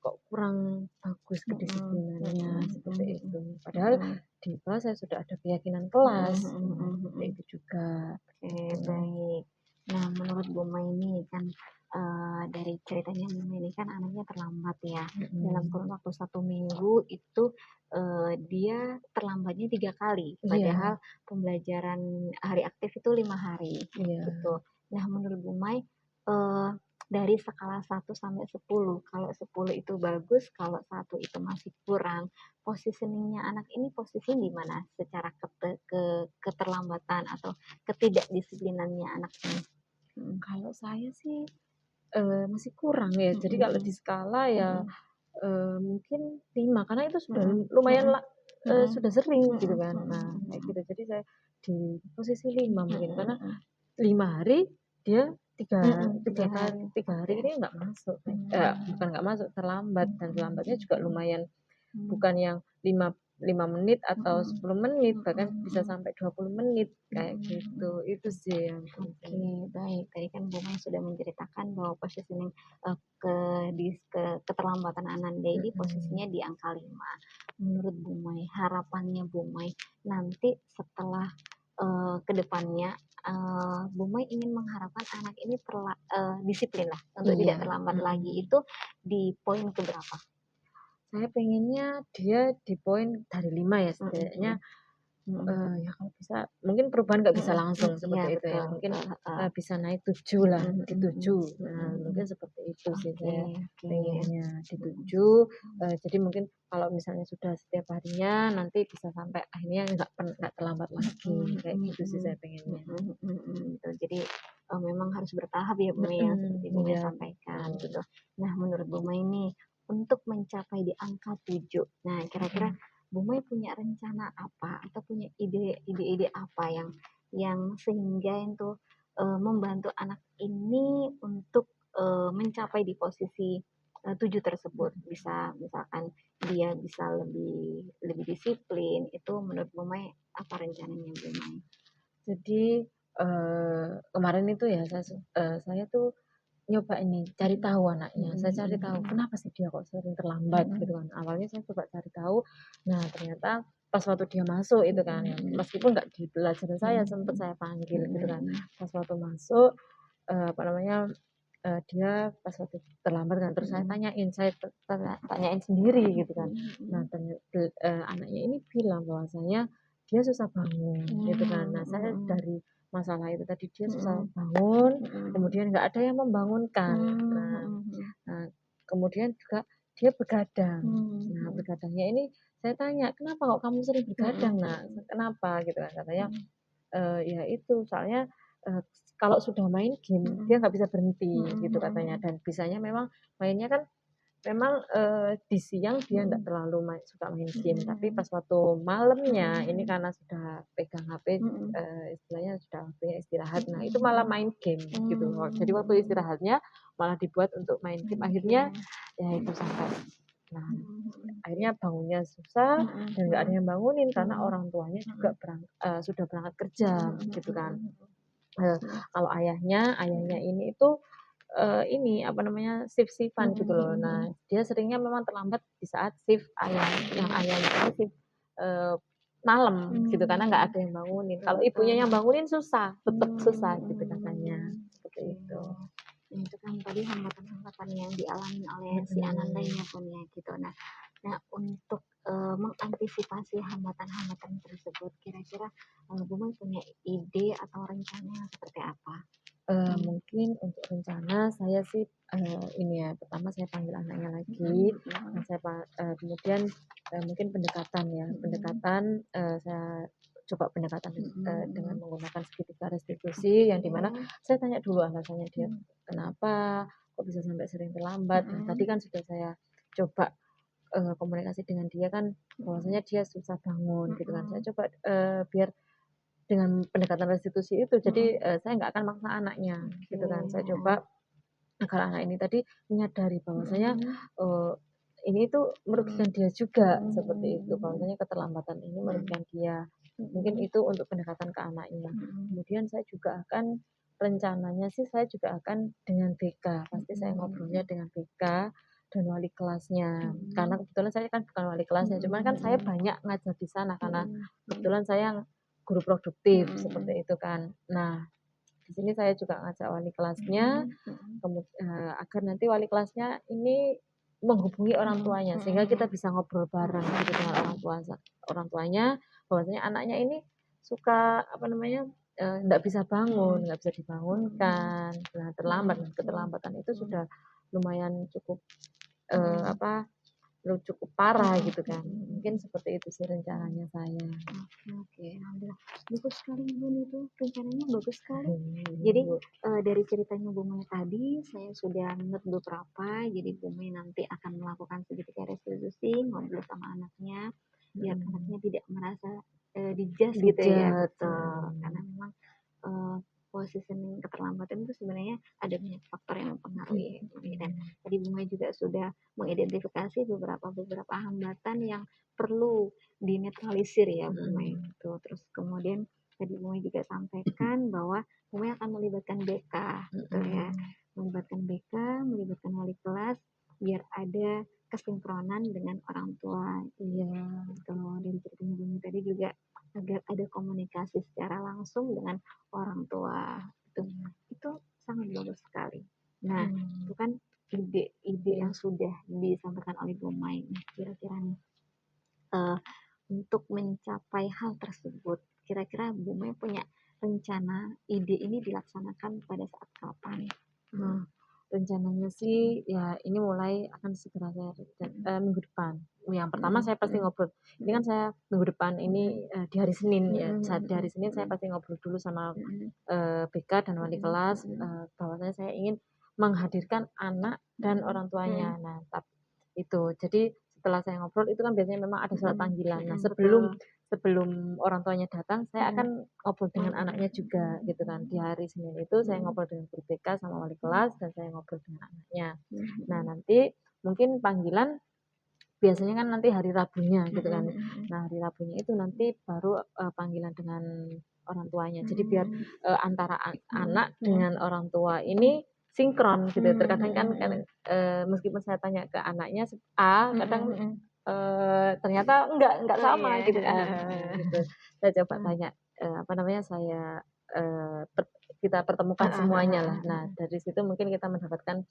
kok kurang bagus kedisiplinannya seperti itu. Padahal Mhm. di kelas saya sudah ada keyakinan kelas, seperti itu juga. Oke, baik. Nah, menurut Bu Mai ini kan dari ceritanya Bu Mai ini kan anaknya terlambat ya. Dalam kurun waktu 1 minggu itu dia terlambatnya 3 kali. Iya, Padahal pembelajaran hari aktif itu 5 hari. iya. Gitu. Nah, menurut Bu Mai eh, dari skala 1 sampai 10, kalau 10 itu bagus, kalau 1 itu masih kurang, positioningnya anak ini posisinya di mana secara keterlambatan atau ketidakdisiplinannya anak ini? Kalau saya sih masih kurang ya. Jadi kalau di skala ya mungkin 5 karena itu sudah lumayan sudah sering gitu kan. Nah, kayak gitu. Jadi saya di posisi 5 mungkin karena 5 hari dia tiga tiga kali 3 hari ini nggak masuk. Bukan nggak masuk, terlambat dan terlambatnya juga lumayan bukan yang 5 menit atau 10 menit bahkan bisa sampai 20 menit kayak gitu. Itu sih yang Oke, baik. Tadi kan Bu Mai sudah menceritakan bahwa positioning keterlambatan Ananda ini posisinya di angka 5. Menurut Bu Mai, harapannya Bu Mai nanti setelah ke depannya Bu Mai ingin mengharapkan anak ini disiplin lah untuk tidak terlambat lagi. Itu di poin keberapa? Saya pengennya dia di poin dari 5 ya setidaknya. Ya kalau bisa mungkin perubahan nggak bisa langsung seperti itu ya, mungkin bisa naik 7 lah, di 7. Nah, mungkin seperti itu sih saya pengennya di 7. Jadi mungkin kalau misalnya sudah setiap harinya nanti bisa sampai akhirnya nggak terlambat lagi, kayak gitu sih saya pengennya. Jadi memang harus bertahap ya Bu Mai, yang seperti Bu Mai Iya, sampaikan gitu. Nah, menurut Bu Mai ini untuk mencapai di angka 7, nah kira-kira Bu Mai punya rencana apa atau punya ide-ide apa yang sehingga itu membantu anak ini untuk mencapai di posisi 7 tersebut. Bisa misalkan dia bisa lebih lebih disiplin. Itu menurut Bu Mai apa rencananya Bu Mai? Jadi kemarin itu ya saya tuh nyoba ini cari tahu anaknya. Saya cari tahu kenapa sih dia kok sering terlambat gitu kan. Awalnya saya coba cari tahu. Nah, ternyata pas waktu dia masuk itu kan, meskipun nggak di pelajaran saya sempat saya panggil gitu kan. Pas waktu masuk apa namanya dia pas waktu terlambat kan terus saya tanyain sendiri gitu kan. Nah, ternyata anaknya ini bilang bahwasanya dia susah bangun gitu kan. Nah, saya dari masalah itu tadi dia susah bangun, kemudian nggak ada yang membangunkan. Nah, kemudian juga dia begadang. Nah, begadangnya ini saya tanya, kenapa kok kamu sering begadang? Nah, kenapa gitu kan katanya ya itu soalnya kalau sudah main game dia nggak bisa berhenti gitu katanya dan bisanya memang mainnya kan memang di siang dia nggak terlalu suka main game tapi pas waktu malamnya ini karena sudah pegang HP istilahnya sudah waktunya istirahat nah itu malah main game gitu jadi waktu istirahatnya malah dibuat untuk main game akhirnya ya itu sampai nah akhirnya bangunnya susah dan nggak ada yang bangunin karena orang tuanya juga sudah berangkat kerja gitu kan. Kalau ayahnya ini itu ini apa namanya shift-shiftan gitu loh. Nah dia seringnya memang terlambat di saat shift yang ayahnya ini shift malam gitu karena nggak ada yang bangunin. Kalau ibunya yang bangunin susah, tetap susah gitu katanya seperti itu. Nah, itu kan tadi hambatan-hambatan yang dialami oleh si Ananda ya pun ya gitu. Nah untuk mengantisipasi hambatan-hambatan tersebut, kira-kira Bu Mai punya ide atau rencana seperti apa? Mungkin untuk rencana saya sih ini ya pertama saya panggil anaknya lagi, saya kemudian mungkin pendekatan ya pendekatan saya coba pendekatan dengan menggunakan segitiga restitusi yang dimana saya tanya dulu alasannya dia kenapa kok bisa sampai sering terlambat. Nah, tadi kan sudah saya coba komunikasi dengan dia kan bahwasanya dia susah bangun gitu kan. Saya coba biar dengan pendekatan restitusi itu jadi saya nggak akan maksa anaknya gitu kan. Saya coba agar anak ini tadi menyadari bahwasanya ini itu merugikan dia juga seperti itu bahwasanya keterlambatan ini merugikan dia. Mungkin itu untuk pendekatan ke anaknya. Kemudian saya juga akan rencananya sih saya juga akan dengan BK pasti saya ngobrolnya dengan BK dan wali kelasnya. Karena kebetulan saya kan bukan wali kelasnya, cuman kan saya banyak ngajar di sana karena kebetulan saya guru produktif seperti itu kan. Nah, di sini saya juga ngajak wali kelasnya, agar nanti wali kelasnya ini menghubungi orang tuanya sehingga kita bisa ngobrol bareng gitu dengan orang tuanya, bahwasanya anaknya ini suka apa namanya nggak bisa bangun, nggak bisa dibangunkan, nah keterlambatan itu sudah lumayan cukup apa cukup parah gitu kan. Mungkin seperti itu sih rencananya saya. Oke, alhamdulillah. Bagus sekali Bun, itu rencananya bagus sekali. Jadi dari ceritanya Bu Mai tadi saya sudah menurut beberapa. Jadi Bu Mai nanti akan melakukan segitiga restitusi, ngobrol sama anaknya biar anaknya tidak merasa dijudge gitu ya. Betul. Karena memang positioning keterlambatan itu sebenarnya ada banyak faktor yang mempengaruhi. Dan tadi Bu Mai juga sudah mengidentifikasi beberapa hambatan yang perlu dinetralisir ya Bu Mai. Tuh, terus kemudian tadi Bu Mai juga sampaikan bahwa Bu Mai akan melibatkan BK gitu ya. Melibatkan BK, melibatkan wali kelas biar ada kesinkronan dengan orang tua. Iya, kalau dari ceritanya Bu Mai tadi juga agar ada komunikasi secara langsung dengan orang tua. Itu sangat bagus sekali. Nah, itu kan ide-ide yang sudah disampaikan oleh Bu Mai. Kira-kira nih untuk mencapai hal tersebut, kira-kira Bu Mai punya rencana ide ini dilaksanakan pada saat kapan? Rencananya sih ya ini mulai akan segera saya minggu depan. Yang pertama saya pasti ngobrol. Ini kan saya minggu depan ini di hari Senin ya. Di hari Senin saya pasti ngobrol dulu sama BK dan wali kelas bahwasanya saya ingin menghadirkan anak dan orang tuanya. Nah, itu. Jadi setelah saya ngobrol itu kan biasanya memang ada surat panggilan. Nah, sebelum orang tuanya datang, saya akan ngobrol dengan anaknya juga gitu kan. Di hari Senin itu saya ngobrol dengan guru BK sama wali kelas dan saya ngobrol dengan anaknya. Nah, nanti mungkin panggilan biasanya kan nanti hari Rabunya gitu kan. Nah, hari Rabunya itu nanti baru panggilan dengan orang tuanya. Jadi biar antara anak dengan orang tua ini sinkron gitu. Terkadang kan meskipun saya tanya ke anaknya A, kadang ternyata enggak sama gitu kan. Gitu. Saya coba tanya apa namanya saya kita pertemukan semuanya lah. Nah, dari situ mungkin kita mendapatkan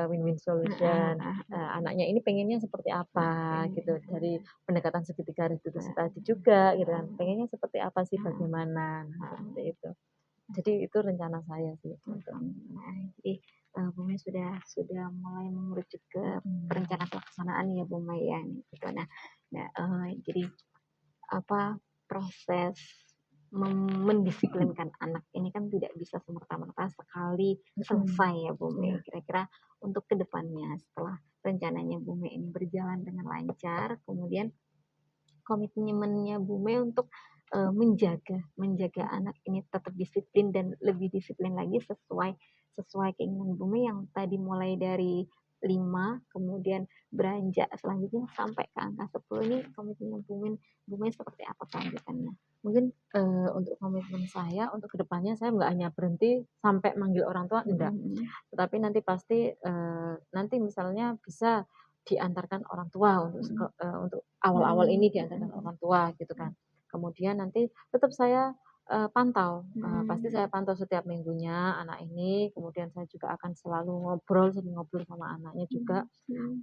win-win solution. Anaknya ini pengennya seperti apa gitu, dari pendekatan segitiga restitusi tadi juga gitu kan, pengennya seperti apa sih, bagaimana, nah, seperti itu. Jadi itu rencana saya sih. Jadi Bu Mai sudah mulai mengerucut ke perencanaan pelaksanaan ya Bu Mai ya gitu. Nah, jadi apa proses mendisiplinkan anak ini kan tidak bisa semerta-merta sekali selesai ya Bu Mai. Kira-kira untuk kedepannya setelah rencananya Bu Mai ini berjalan dengan lancar, kemudian komitmennya Bu Mai untuk menjaga anak ini tetap disiplin dan lebih disiplin lagi sesuai keinginan Bu Mai yang tadi mulai dari 5 kemudian beranjak selanjutnya sampai ke angka 10 ini komitmen Bu Mai seperti apa kelanjutannya? Mungkin untuk komitmen saya untuk kedepannya saya nggak hanya berhenti sampai manggil orang tua enggak, tetapi nanti pasti nanti misalnya bisa diantarkan orang tua untuk awal-awal ini diantarkan orang tua gitu kan. Kemudian nanti tetap saya pantau, pasti saya pantau setiap minggunya anak ini. Kemudian saya juga akan selalu sering ngobrol sama anaknya juga.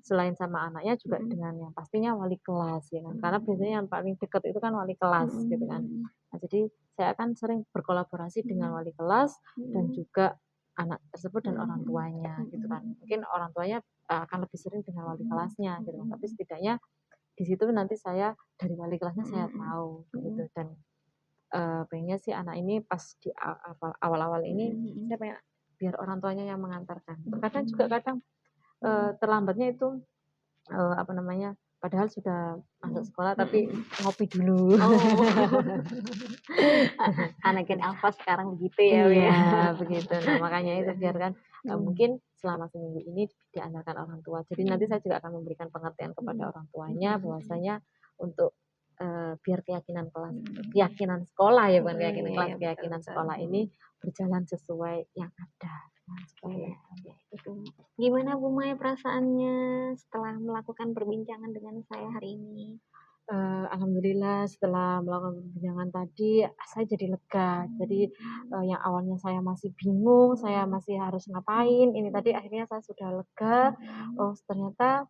Selain sama anaknya juga dengan yang pastinya wali kelas ya kan. Karena biasanya yang paling dekat itu kan wali kelas gitu kan. Nah, jadi saya akan sering berkolaborasi dengan wali kelas dan juga anak tersebut dan orang tuanya gitu kan. Mungkin orang tuanya akan lebih sering dengan wali kelasnya gitu kan. Tapi setidaknya di situ nanti saya dari wali kelasnya saya tahu gitu. Dan pengennya sih anak ini pas di awal-awal ini saya pengen biar orang tuanya yang mengantarkan. Terkadang juga terlambatnya itu apa namanya, padahal sudah masuk sekolah tapi ngopi dulu. Anak Gen Alpha sekarang begitu ya. Iya, begitu. Nah, makanya itu biarkan mungkin selama seminggu ini diantarkan orang tua. Jadi nanti saya juga akan memberikan pengertian kepada orang tuanya bahwasanya untuk biar keyakinan sekolah ya, bukan keyakinan sekolah ini berjalan sesuai yang ada. Itu Gimana Bu Mai perasaannya setelah melakukan perbincangan dengan saya hari ini? Alhamdulillah setelah melakukan perbincangan tadi, saya jadi lega. Jadi, yang awalnya saya masih bingung, saya masih harus ngapain, ini tadi akhirnya saya sudah lega. Oh ternyata,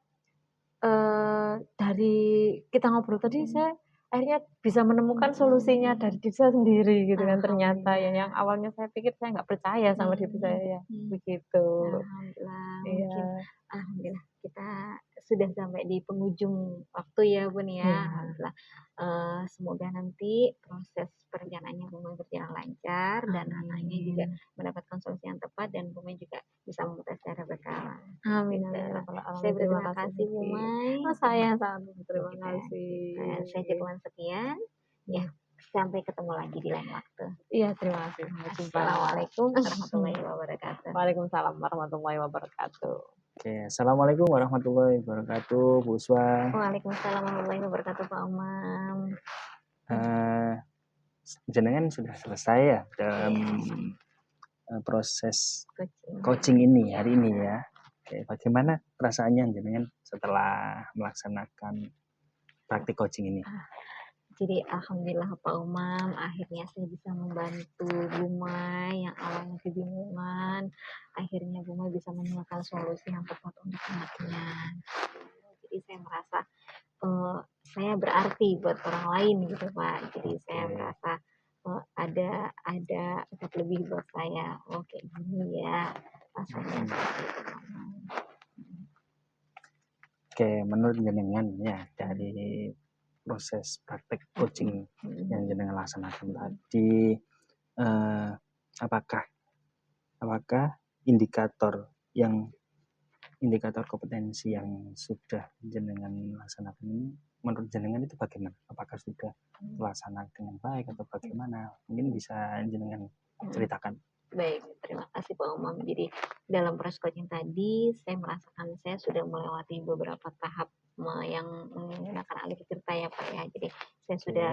dari kita ngobrol tadi saya akhirnya bisa menemukan solusinya dari diri saya sendiri gitu kan ternyata ya, yang awalnya saya pikir saya nggak percaya sama diri saya ya, begitu. Alhamdulillah, Iya. mungkin alhamdulillah kita sudah sampai di penghujung waktu ya Bun ya. Iya. Alhamdulillah. Semoga nanti proses perencanaannya Bu Mai berjalan lancar dan anaknya juga mendapatkan solusi yang tepat dan Bu Mai juga bisa memutus secara berkala. Amin Gitu. amin ya rabbal alamin. Saya Terima berterima kasih kasih Bu Vicky. Mai. Oh, saya sangat berterima Kita, kasih. saya cukup sekian. Ya, sampai ketemu lagi di lain waktu. Iya, terima kasih. Sampai jumpa. Assalamualaikum warahmatullahi wabarakatuh. Waalaikumsalam warahmatullahi wabarakatuh. Oke, assalamualaikum warahmatullahi wabarakatuh, Bu Uswa. Waalaikumsalam warahmatullahi wabarakatuh, Pak Umam. Jenengan sudah selesai ya dalam proses coaching ini hari ini ya. Oke, bagaimana perasaannya jenengan setelah melaksanakan praktik coaching ini? Jadi alhamdulillah Pak Umam, akhirnya saya bisa membantu Bu Mai yang awalnya kebingungan, akhirnya Bu Mai bisa menemukan solusi yang tepat untuk anaknya. Jadi saya merasa saya berarti buat orang lain gitu Pak. Jadi saya merasa ada efek lebih buat saya. Oh kayak gini ya rasanya seperti itu Pak Umam. Oke, menurut jenengan ya dari proses praktek coaching yang jenengan laksanakan tadi, apakah indikator kompetensi yang sudah jenengan laksanakan ini menurut jenengan itu bagaimana? Apakah sudah terlaksana dengan baik atau bagaimana? Mungkin bisa jenengan ceritakan. Baik, terima kasih Pak Umam. Jadi dalam proses coaching tadi, saya merasakan saya sudah melewati beberapa tahap yang menggunakan alih pikir saya Pak ya. Jadi saya sudah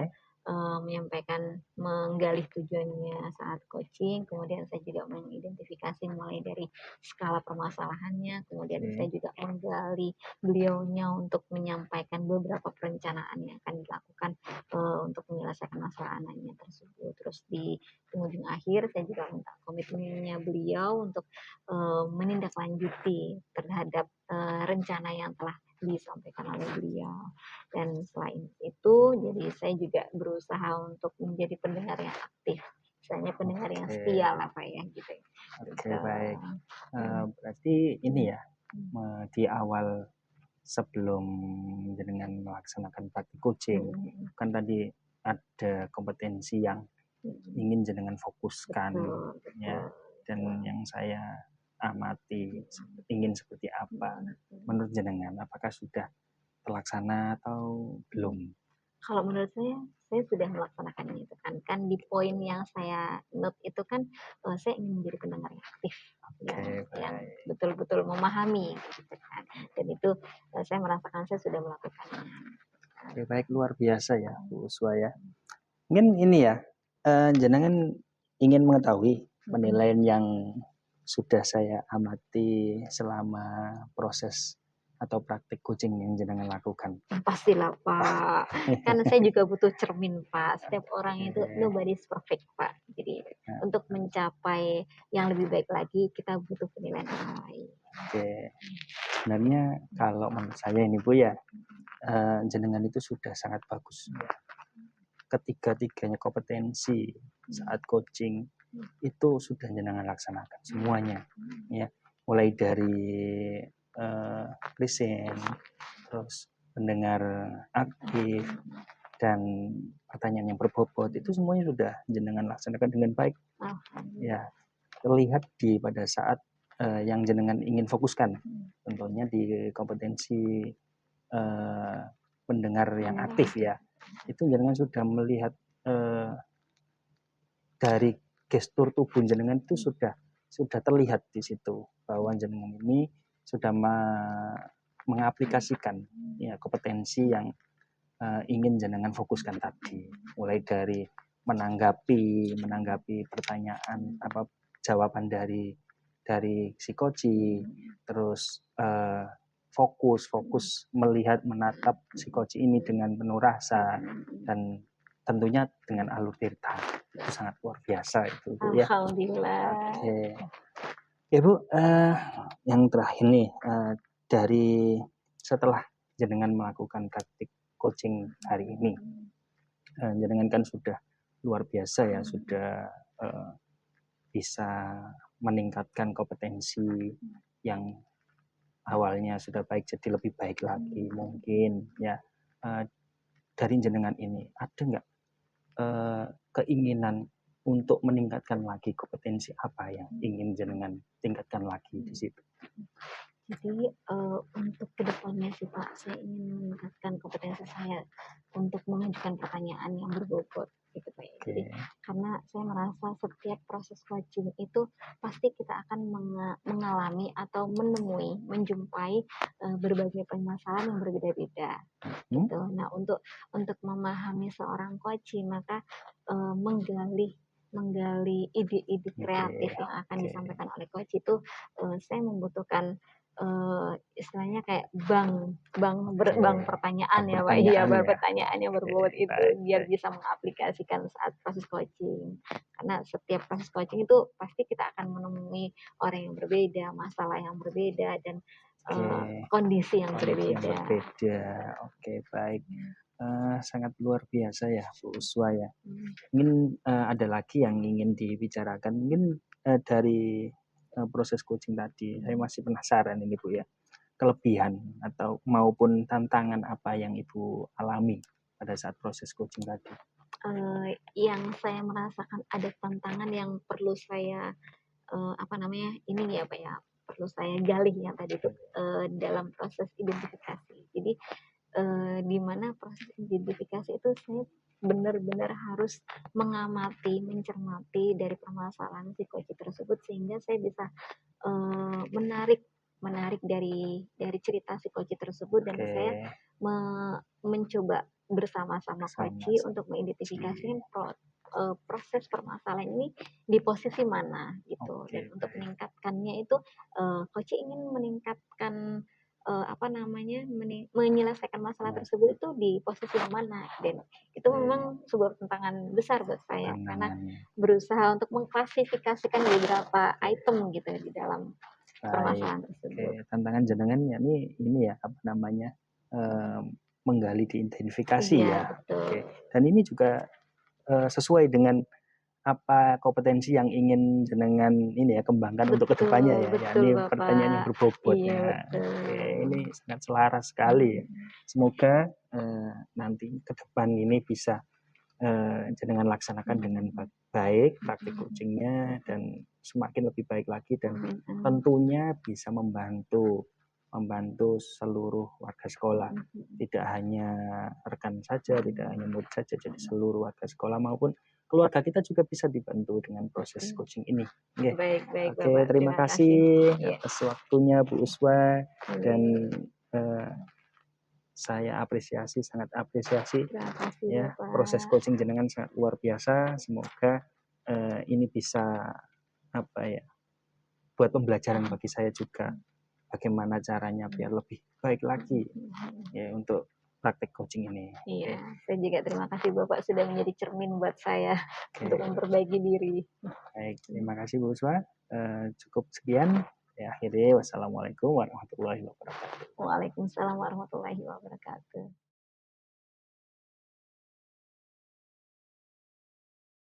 menyampaikan, menggali tujuannya saat coaching, kemudian saya juga mengidentifikasi mulai dari skala permasalahannya, kemudian saya juga menggali beliaunya untuk menyampaikan beberapa perencanaan yang akan dilakukan untuk menyelesaikan masalah anaknya tersebut. Terus di penghujung akhir saya juga minta komitmennya beliau untuk menindaklanjuti terhadap rencana yang telah disampaikan oleh beliau. Dan selain itu, jadi saya juga berusaha untuk menjadi pendengar yang aktif. Misalnya pendengar yang setia lah Pak ya gitu. Oke, baik. Berarti ini ya, di awal sebelum jenengan melaksanakan praktik coaching, kan tadi ada kompetensi yang ingin jenengan fokuskan, ya, dan yang saya amati ingin seperti apa. Menurut jenengan, apakah sudah terlaksana atau belum? Kalau menurut saya sudah melaksanakannya itu kan di poin yang saya note itu kan saya ingin menjadi pendengar yang aktif, yang betul-betul memahami, gitu kan. Dan itu saya merasakan saya sudah melakukannya. Oke, baik, luar biasa ya Bu Uswa ya. Mungkin ini ya, jenengan ingin mengetahui penilaian yang sudah saya amati selama proses atau praktik coaching yang jenengan lakukan. Pastilah Pak, karena saya juga butuh cermin Pak. Setiap orang itu nobody's perfect Pak. Jadi untuk mencapai yang lebih baik lagi kita butuh penilaian orang lain. Oke, sebenarnya kalau menurut saya ini Bu ya, jenengan itu sudah sangat bagus. Ketiga-tiganya kompetensi saat coaching itu sudah jenengan laksanakan semuanya, ya, mulai dari listen, terus pendengar aktif, dan pertanyaan yang berbobot itu semuanya sudah jenengan laksanakan dengan baik. Ya, terlihat pada saat yang jenengan ingin fokuskan, tentunya di kompetensi pendengar yang aktif ya, itu jenengan sudah melihat dari gestur tubuh jenengan itu sudah terlihat di situ bahwa jenengan ini sudah mengaplikasikan ya kompetensi yang ingin jenengan fokuskan tadi, mulai dari menanggapi pertanyaan jawaban dari dari psikoci, terus fokus melihat menatap psikoci ini dengan penuh rasa, dan tentunya dengan alur tirta. Itu sangat luar biasa itu, Bu, ya. Alhamdulillah. Oke. Ya, Bu, yang terakhir nih, dari setelah jenengan melakukan praktik coaching hari ini, jenengan kan sudah luar biasa ya, sudah bisa meningkatkan kompetensi yang awalnya sudah baik jadi lebih baik lagi mungkin ya. Dari jenengan ini ada nggak keinginan untuk meningkatkan lagi kompetensi apa yang ingin jenengan tingkatkan lagi di situ? Jadi untuk kedepannya sih Pak, saya ingin meningkatkan kompetensi saya untuk mengajukan pertanyaan yang berbobot gitu Pak. Jadi karena saya merasa setiap proses coaching itu pasti kita akan mengalami atau menjumpai berbagai permasalahan yang berbeda-beda. Gitu. Nah untuk memahami seorang coaching maka menggali ide-ide kreatif yang akan disampaikan oleh coach itu saya membutuhkan istilahnya kayak bank pertanyaan ya Pak, iya pertanyaan yang berbobot itu biar bisa mengaplikasikan saat proses coaching. Karena setiap proses coaching itu pasti kita akan menemui orang yang berbeda, masalah yang berbeda, dan kondisi yang berbeda. Oke, baik. Sangat luar biasa ya Bu Uswa ya. Mungkin ada lagi yang ingin dibicarakan mungkin dari proses coaching tadi. Saya masih penasaran ini Bu ya, kelebihan atau maupun tantangan apa yang Ibu alami pada saat proses coaching tadi? Yang saya merasakan ada tantangan yang perlu saya ini ya Pak ya, perlu saya gali yang tadi itu dalam proses identifikasi. Jadi di mana proses identifikasi itu saya benar-benar harus mencermati dari permasalahan si coach tersebut sehingga saya bisa menarik dari cerita si coach tersebut, dan saya mencoba bersama-sama coach untuk mengidentifikasikan proses permasalahan ini di posisi mana gitu. Dan untuk meningkatkannya itu coach ingin meningkatkan menyelesaikan masalah tersebut itu di posisi yang mana, dan itu memang sebuah tantangan besar buat saya karena berusaha untuk mengklasifikasikan beberapa item gitu di dalam permasalahan tersebut. Tantangan jenengan ya ini ya menggali diidentifikasi ya. Betul. Dan ini juga sesuai dengan apa kompetensi yang ingin jenengan ini ya kembangkan untuk kedepannya ya. Ini pertanyaan yang berbobot ya. Ini sangat selaras sekali. Semoga nanti ke depan ini bisa jenengan laksanakan dengan baik praktik coachingnya dan semakin lebih baik lagi, dan tentunya bisa membantu seluruh warga sekolah, tidak hanya rekan saja, tidak hanya murid saja, jadi seluruh warga sekolah maupun keluarga kita juga bisa dibantu dengan proses coaching ini. Baik, Oke, terima kasih atas waktunya Bu Uswa, dan saya sangat apresiasi ya, proses coaching jenengan sangat luar biasa. Semoga ini bisa buat pembelajaran bagi saya juga bagaimana caranya biar lebih baik lagi ya untuk praktek coaching ini. Iya, saya juga terima kasih Bapak sudah menjadi cermin buat saya untuk memperbaiki diri. Baik, terima kasih Bu Uswa. Cukup sekian. Ya, akhirnya wassalamualaikum warahmatullahi wabarakatuh. Waalaikumsalam warahmatullahi wabarakatuh.